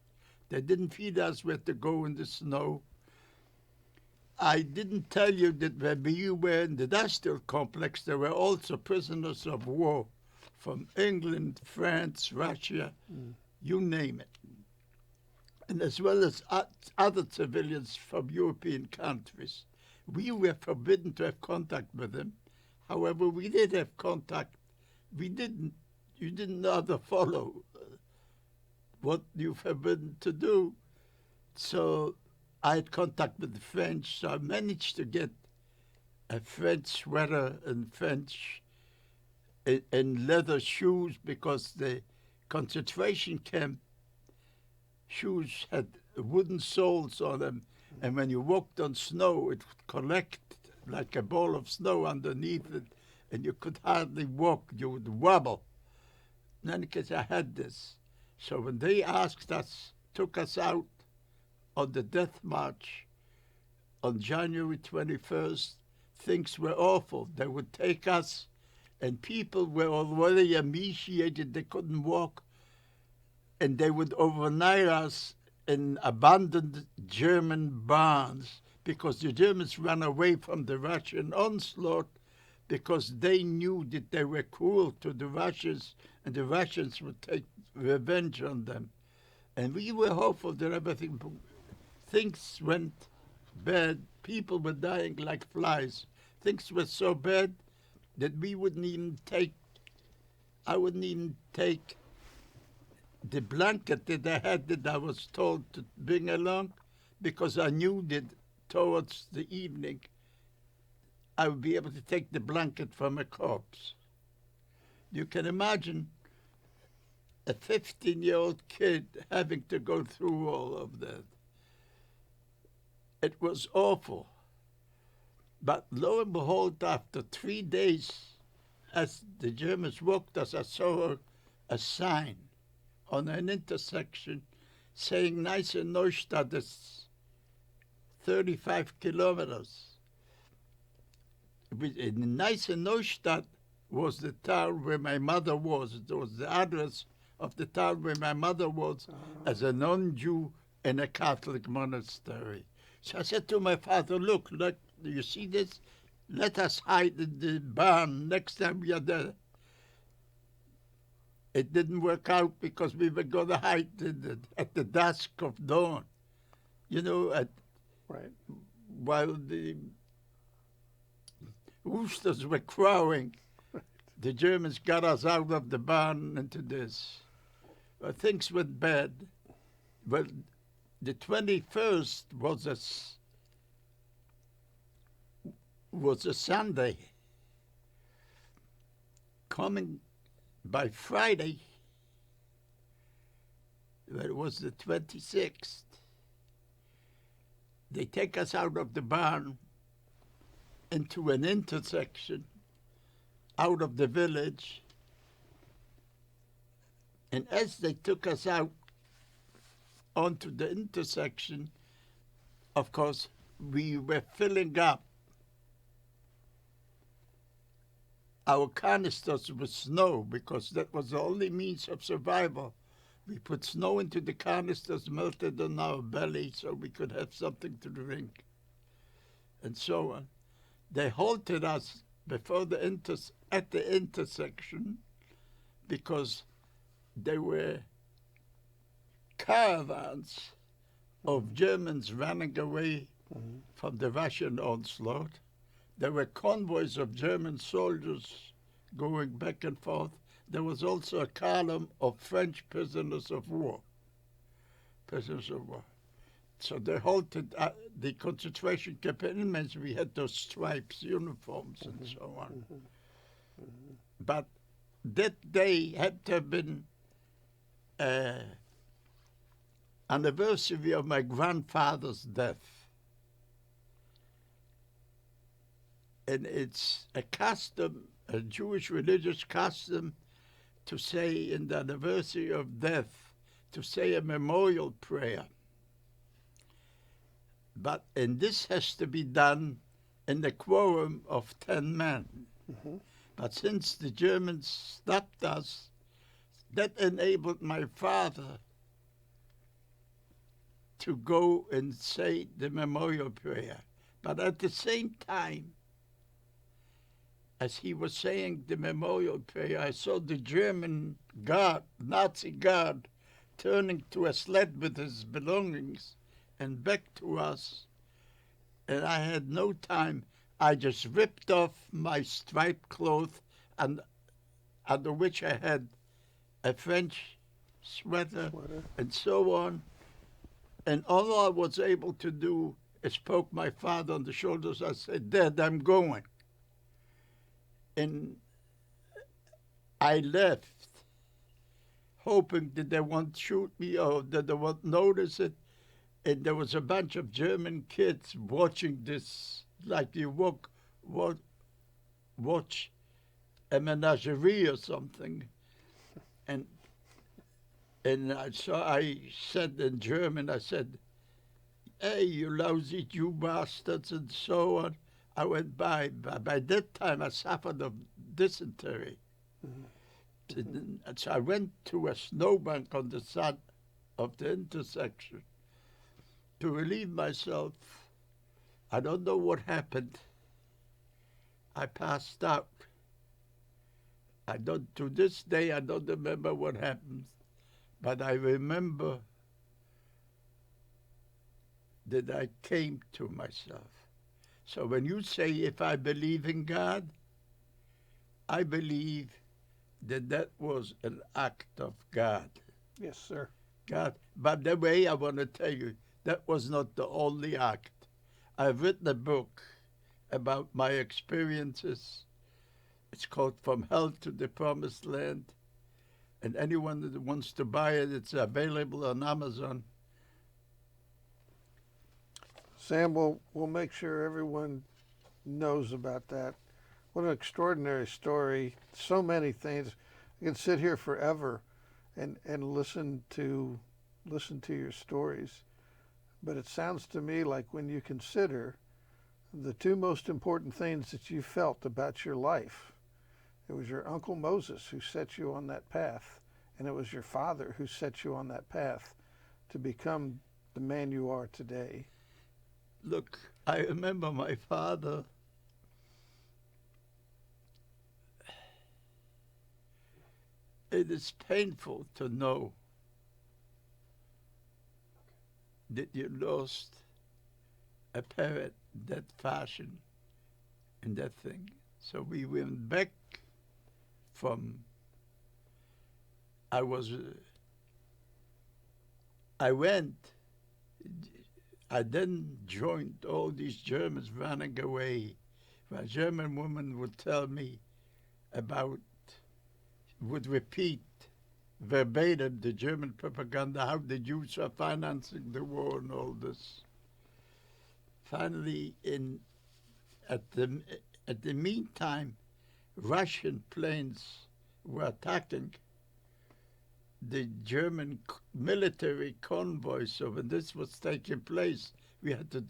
They didn't feed us. We had to go in the snow. I didn't tell you that when we were in the industrial complex, there were also prisoners of war from England, France, Russia, you name it. And as well as other civilians from European countries. We were forbidden to have contact with them. However, we did have contact. You didn't rather follow what you're forbidden to do. So I had contact with the French, so I managed to get a French sweater and French and leather shoes, because the concentration camp shoes had wooden soles on them, and when you walked on snow, it would collect like a ball of snow underneath it, and you could hardly walk, you would wobble. In any case, I had this. So when they took us out on the Death March on January 21st, things were awful. They would take us, and people were already emaciated, they couldn't walk, and they would overnight us in abandoned German barns, because the Germans ran away from the Russian onslaught because they knew that they were cruel to the Russians, and the Russians would take revenge on them. And we were hopeful that things went bad. People were dying like flies. Things were so bad that I wouldn't even take the blanket that I had that I was told to bring along, because I knew that towards the evening I would be able to take the blanket from a corpse. You can imagine a 15-year-old kid having to go through all of that. It was awful. But lo and behold, after 3 days, as the Germans walked us, I saw a sign on an intersection saying Neustadt is 35 kilometers. In Neustadt was the town where my mother was. It was the address of the town where my mother was as a non-Jew in a Catholic monastery. So I said to my father, look, do you see this? Let us hide in the barn next time we are there. It didn't work out because we were going to hide at the dusk of dawn, Right. While the roosters were crowing. The Germans got us out of the barn into this. Well, things went bad. Well, the 21st was a Sunday. Coming by Friday, it was the 26th. They take us out of the barn into an intersection out of the village. And as they took us out onto the intersection, of course, we were filling up our canisters with snow, because that was the only means of survival. We put snow into the canisters, melted on our belly so we could have something to drink, and so on. They halted us before at the intersection because there were caravans of Germans running away from the Russian onslaught. There were convoys of German soldiers going back and forth. There was also a column of French prisoners of war. So they halted the concentration camp inmates. We had those stripes, uniforms, and so on. But that day had to have been anniversary of my grandfather's death. And it's a custom, a Jewish religious custom, to say in the anniversary of death, to say a memorial prayer. And this has to be done in the quorum of 10 men. Mm-hmm. But since the Germans stopped us, that enabled my father to go and say the memorial prayer. But at the same time, as he was saying the memorial prayer, I saw the German guard, Nazi guard, turning to a sled with his belongings and back to us. And I had no time. I just ripped off my striped cloth, and under which I had a French sweater and so on. And all I was able to do is poke my father on the shoulders. I said, "Dad, I'm going." And I left, hoping that they won't shoot me or that they won't notice it. And there was a bunch of German kids watching this, like you watch a menagerie or something. And I said in German, I said, "Hey, you lousy Jew bastards," and so on. I went by. By that time, I suffered of dysentery. Mm-hmm. And so I went to a snowbank on the side of the intersection to relieve myself. I don't know what happened. I passed out. To this day, I don't remember what happened, but I remember that I came to myself. So when you say, if I believe in God, I believe that was an act of God. Yes, sir. God. But the way I want to tell you, that was not the only act. I've written a book about my experiences. It's called From Hell to the Promised Land. And anyone that wants to buy it, it's available on Amazon. Sam, we'll make sure everyone knows about that. What an extraordinary story. So many things. I can sit here forever and listen to your stories. But it sounds to me like when you consider the two most important things that you felt about your life, it was your Uncle Moses who set you on that path, and it was your father who set you on that path to become the man you are today. Look, I remember my father. It is painful to know that you lost a parent that fashion and that thing. So we went back from, I then joined all these Germans running away. A German woman would tell me would repeat verbatim the German propaganda, how the Jews are financing the war and all this. Finally, at the meantime, Russian planes were attacking the German military convoys. So when this was taking place, we had to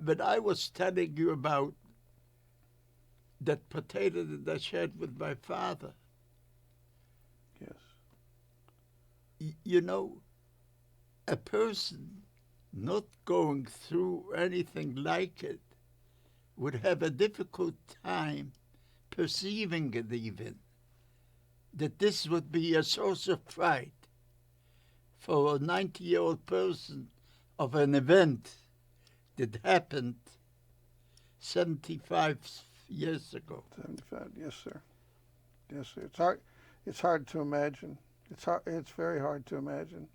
But I was telling you about that potato that I shared with my father. Yes. You know, a person not going through anything like it would have a difficult time perceiving it even, that this would be a source of pride for a 90-year-old person of an event that happened 75 years ago. 75. Yes, sir. Yes, sir. It's hard. It's hard to imagine. It's hard. It's very hard to imagine.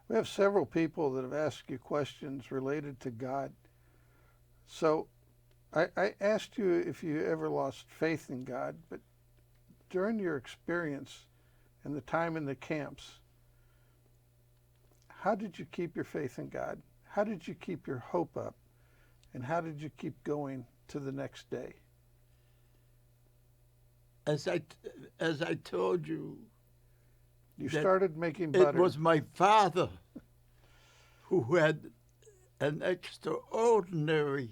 We have several people that have asked you questions related to God. So, I asked you if you ever lost faith in God, but during your experience and the time in the camps, how did you keep your faith in God? How did you keep your hope up? And how did you keep going to the next day? As I told you, You that started making it butter. was my father who had an extraordinary,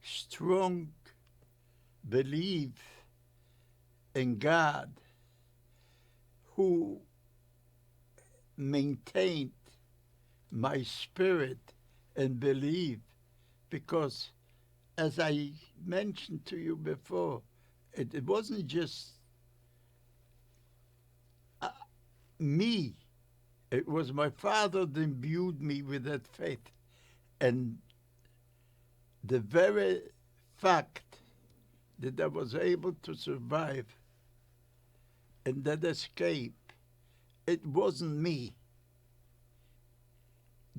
strong belief in God, who maintained my spirit and belief, because, as I mentioned to you before, it wasn't just me. It was my father that imbued me with that faith. And the very fact that I was able to survive and that escape, it wasn't me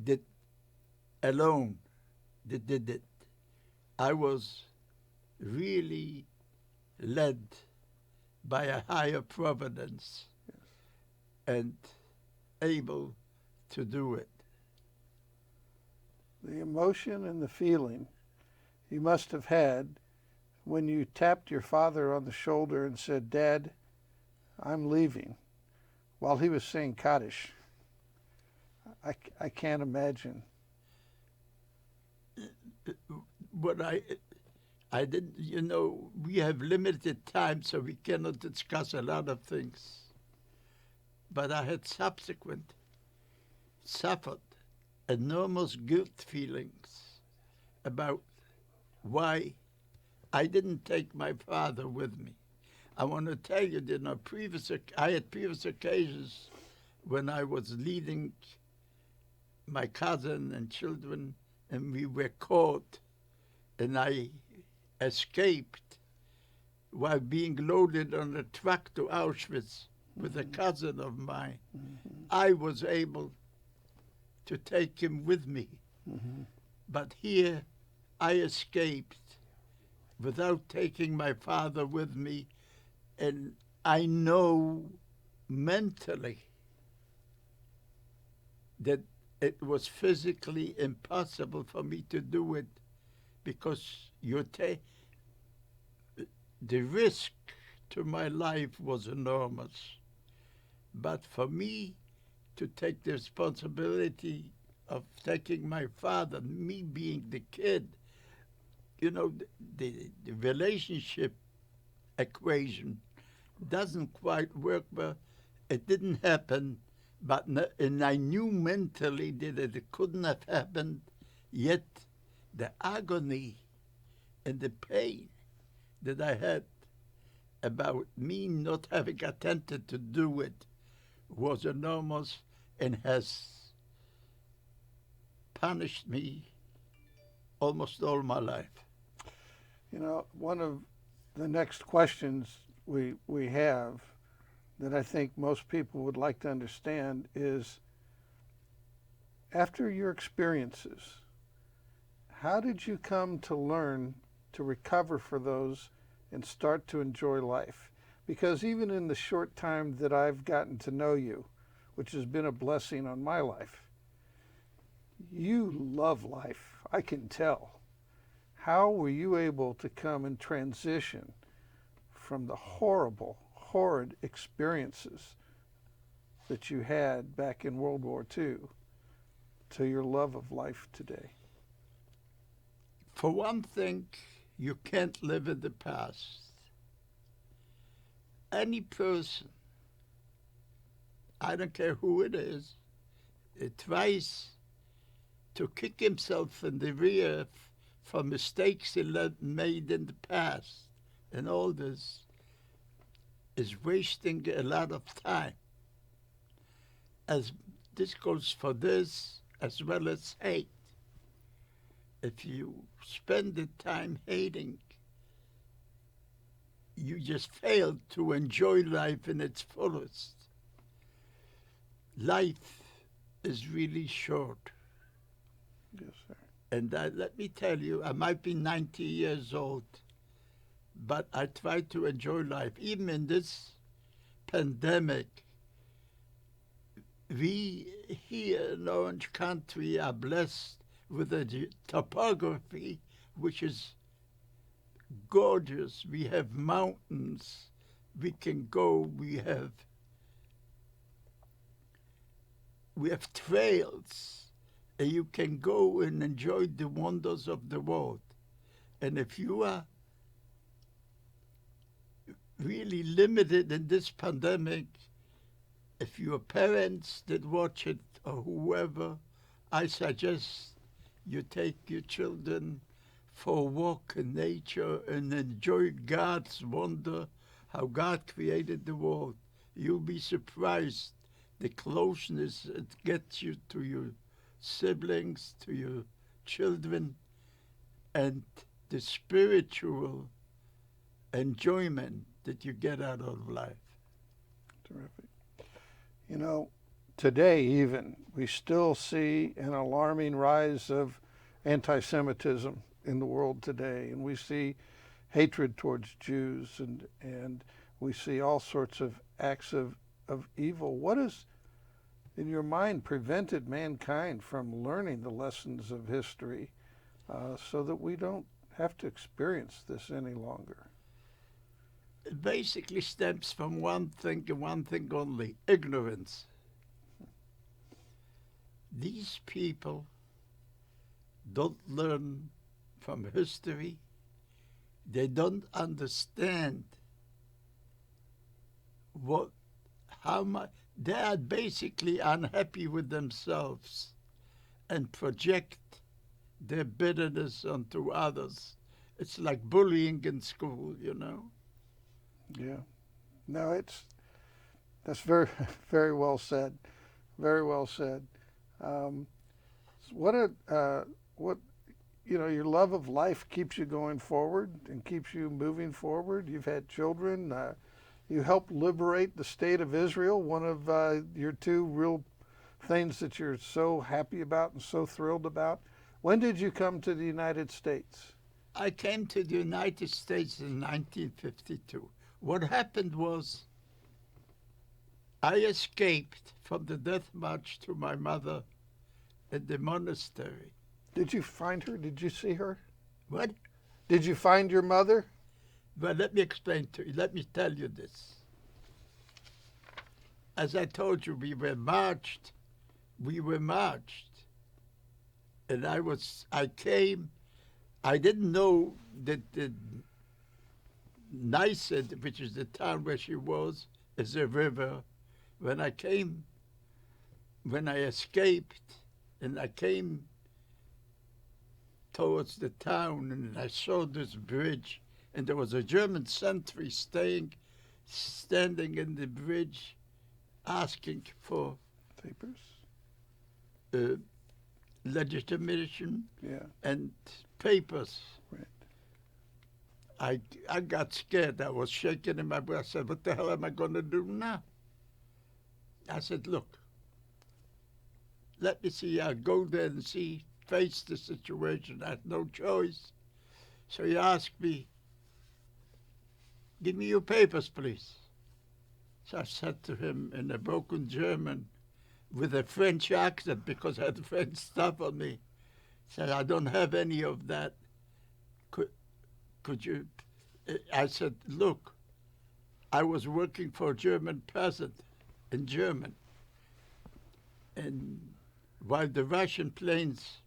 that alone that did it. I was really led by a higher providence and able to do it. The emotion and the feeling you must have had when you tapped your father on the shoulder and said, "Dad, I'm leaving," while he was saying Kaddish. I can't imagine. What I didn't, we have limited time, so we cannot discuss a lot of things. But I had suffered enormous guilt feelings about why I didn't take my father with me. I want to tell you that I had previous occasions when I was leading my cousin and children, and we were caught, and I escaped while being loaded on a truck to Auschwitz with a cousin of mine. Mm-hmm. I was able to take him with me. Mm-hmm. But here I escaped without taking my father with me, and I know mentally that it was physically impossible for me to do it, because the risk to my life was enormous. But for me to take the responsibility of taking my father, me being the kid, the relationship equation doesn't quite work. Well, it didn't happen, but and I knew mentally that it couldn't have happened, yet the agony and the pain that I had about me not having attempted to do it was enormous and has punished me almost all my life. One of the next questions we have that I think most people would like to understand is, after your experiences, how did you come to learn to recover for those and start to enjoy life? Because even in the short time that I've gotten to know you, which has been a blessing on my life, you love life. I can tell. How were you able to come and transition from the horrid experiences that you had back in World War II to your love of life today? For one thing, you can't live in the past. Any person, I don't care who it is, tries to kick himself in the rear for mistakes he made in the past and all this is wasting a lot of time. As this goes for this as well as hate. If you spend the time hating, you just fail to enjoy life in its fullest. Life is really short. Yes, sir. And let me tell you, I might be 90 years old, but I try to enjoy life. Even in this pandemic, we here in Orange Country are blessed with a topography which is gorgeous. We have mountains. We can go. We have trails. And you can go and enjoy the wonders of the world. And if you are really limited in this pandemic, if your parents that watch it or whoever, I suggest you take your children for a walk in nature and enjoy God's wonder, how God created the world. You'll be surprised the closeness it gets you to your siblings, to your children, and the spiritual enjoyment that you get out of life. Terrific. You know, today even, we still see an alarming rise of anti-Semitism in the world today, and we see hatred towards Jews, and we see all sorts of acts of evil. What has, in your mind, prevented mankind from learning the lessons of history so that we don't have to experience this any longer? It basically stems from one thing and one thing only: ignorance. These people don't learn from history. They don't understand how much. They are basically unhappy with themselves and project their bitterness onto others. It's like bullying in school, you know. Yeah. No, that's very, very well said. Very well said. What your love of life keeps you going forward and keeps you moving forward. You've had children. You helped liberate the state of Israel, one of your two real things that you're so happy about and so thrilled about. When did you come to the United States? I came to the United States in 1952. What happened was I escaped from the death march to my mother in the monastery. Did you find her? Did you see her? What? Did you find your mother? Well, let me explain to you. Let me tell you this. As I told you, we were marched. And I came. I didn't know that the Niset, which is the town where she was, is a river. When I escaped, and I came towards the town, and I saw this bridge, and there was a German sentry standing in the bridge, asking for papers, legitimation, yeah, and papers. Right. I got scared. I was shaking in my breath. I said, what the hell am I going to do now? I said, look, let me see. I'll go there and face the situation. I had no choice. So he asked me, give me your papers, please. So I said to him in a broken German with a French accent, because I had French stuff on me, said, I don't have any of that. Could you? I said, look, I was working for a German peasant in German. And while the Russian planes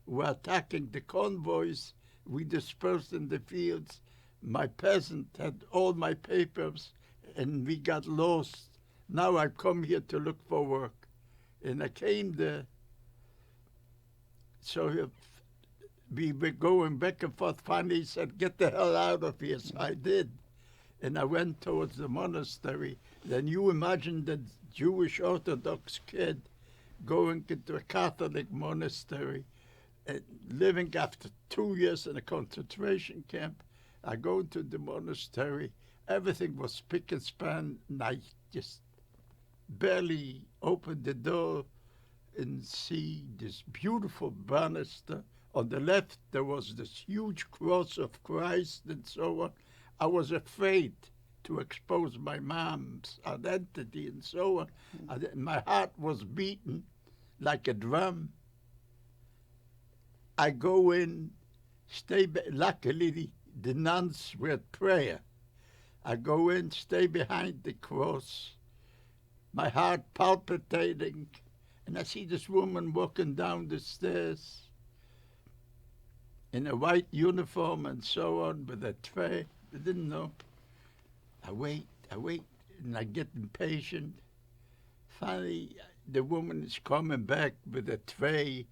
were attacking the convoys, We dispersed in the fields. My peasant had all my papers, and we got lost. Now I come here to look for work. And I came there. So if we were going back and forth. Finally, he said, "Get the hell out of here." So I did. And I went towards the monastery. Then you imagine the Jewish Orthodox kid going into a Catholic monastery and living after 2 years in a concentration camp. I go to the monastery. Everything was spick and span. And I just barely opened the door and see this beautiful banister. On the left, there was this huge cross of Christ and so on. I was afraid to expose my mom's identity and so on. My heart was beating like a drum. I go in, luckily the nuns were at prayer. I go in, stay behind the cross, my heart palpitating, and I see this woman walking down the stairs in a white uniform and so on with a tray. I didn't know. I wait, and I get impatient. Finally, the woman is coming back with a tray,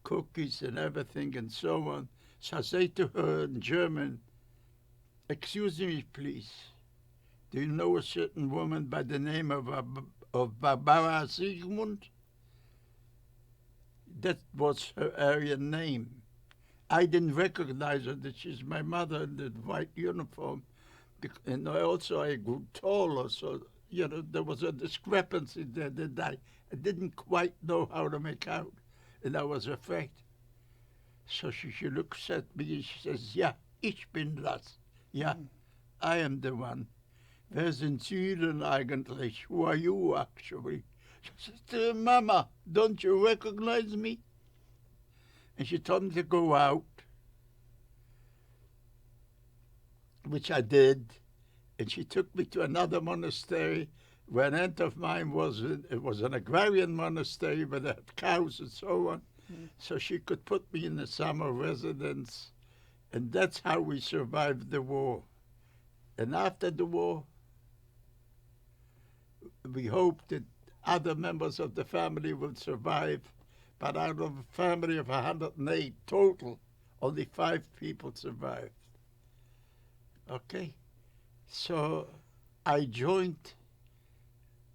cookies and everything and so on. So I say to her in German, "Excuse me, please. Do you know a certain woman by the name of Barbara Sigmund?" That was her Aryan name. I didn't recognize her, that she's my mother in the white uniform. And I grew taller, so, there was a discrepancy there that I didn't quite know how to make out, and I was afraid. So she looks at me and she says, "Ja, ich bin das." Yeah, I am the one. "Wer sind Sie denn eigentlich? Who are you, actually?" She says, "Mama, don't you recognize me?" And she told me to go out, which I did. And she took me to another monastery where an aunt of mine it was an agrarian monastery where they had cows and so on. So she could put me in a summer residence. And that's how we survived the war. And after the war, we hoped that other members of the family would survive. But out of a family of 108 total, only 5 people survived. Okay, so I joined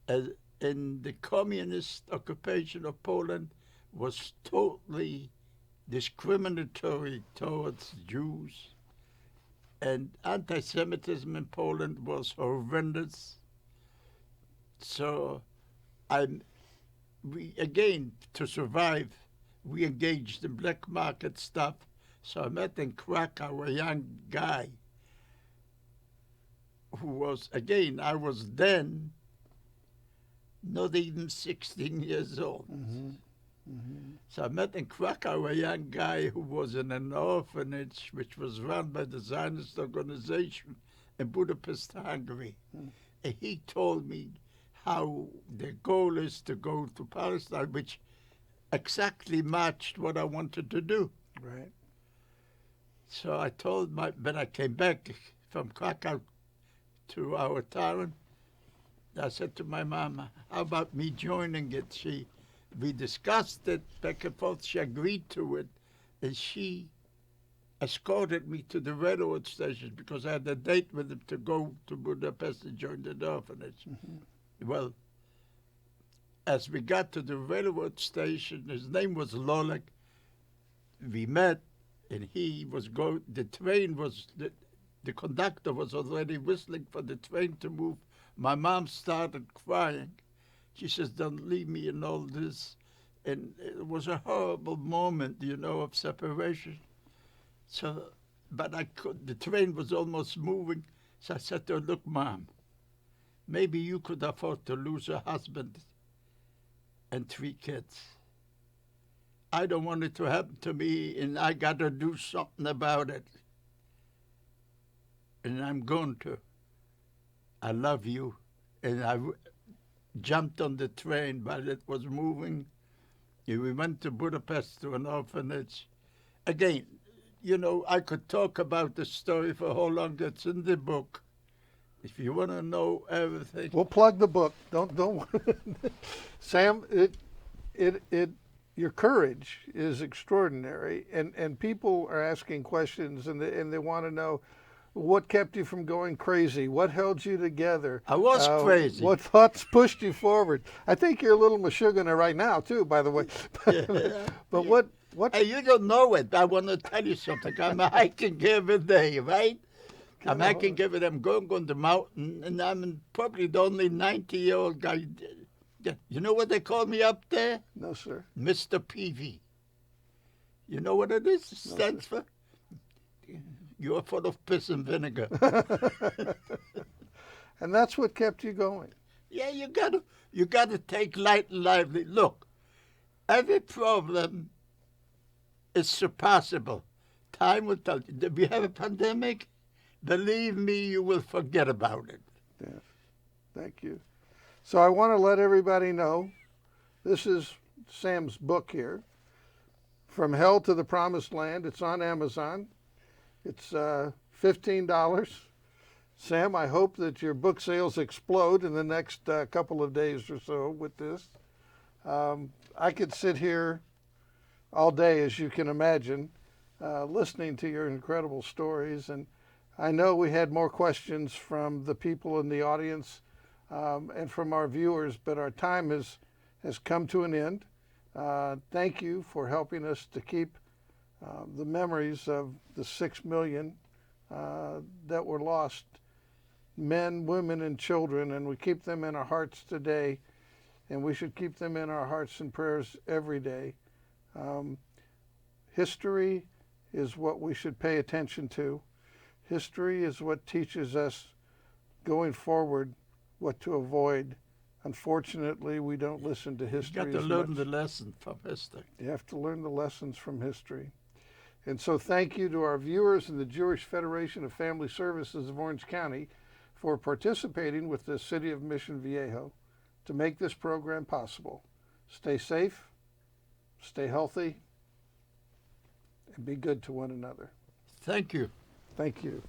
in the communist occupation of Poland was totally discriminatory towards Jews, and anti-Semitism in Poland was horrendous. So to survive, we engaged in black market stuff. So I met in Krakow a young guy who was, I was then not even 16 years old. So I met in Krakow a young guy who was in an orphanage which was run by the Zionist organization in Budapest, Hungary. And he told me how the goal is to go to Palestine, which exactly matched what I wanted to do. Right. So I when I came back from Krakow to our town, I said to my mom, "How about me joining it?" We discussed it back and forth. She agreed to it, and she escorted me to the railroad station because I had a date with him to go to Budapest and join the orphanage. Well, as we got to the railroad station, his name was Lolek. We met, and the train was, the conductor was already whistling for the train to move. My mom started crying. She says, "Don't leave me in all this." And it was a horrible moment, of separation. So, but the train was almost moving. So I said to her, "Look, Mom, maybe you could afford to lose a husband and 3 kids. I don't want it to happen to me, and I got to do something about it. And I'm going to. I love you." And I jumped on the train while it was moving. And we went to Budapest to an orphanage. Again, you know, I could talk about the story for how long. That's in the book. If you want to know everything. We'll plug the book. Don't. Sam, your courage is extraordinary, and people are asking questions, and they want to know what kept you from going crazy, what held you together. I was crazy. What thoughts pushed you forward. I think you're a little Meshuggah right now too, by the way. But what? Hey, you don't know it. I want to tell you something. I'm hiking every day, right? I'm hiking every day. I'm going on the mountain, and I'm probably the only 90-year-old guy. You know what they call me up there? No, sir. Mr. PV. You know what it is? It stands for? You're full of piss and vinegar. And that's what kept you going. Yeah, you gotta take light and lively. Look, every problem is surpassable. Time will tell you. We have a pandemic. Believe me, you will forget about it. Yes. Thank you. So I want to let everybody know, this is Sam's book here, From Hell to the Promised Land. It's on Amazon. It's $15. Sam, I hope that your book sales explode in the next couple of days or so with this. I could sit here all day, as you can imagine, listening to your incredible stories. And I know we had more questions from the people in the audience and from our viewers, but our time has come to an end. Thank you for helping us to keep the memories of the 6 million that were lost, men, women, and children, and we keep them in our hearts today, and we should keep them in our hearts and prayers every day. History is what we should pay attention to. History is what teaches us going forward what to avoid. Unfortunately, we don't listen to history. You got to learn the lesson from history. You have to learn the lessons from history. And so thank you to our viewers and the Jewish Federation of Family Services of Orange County for participating with the City of Mission Viejo to make this program possible. Stay safe, stay healthy, and be good to one another. Thank you. Thank you.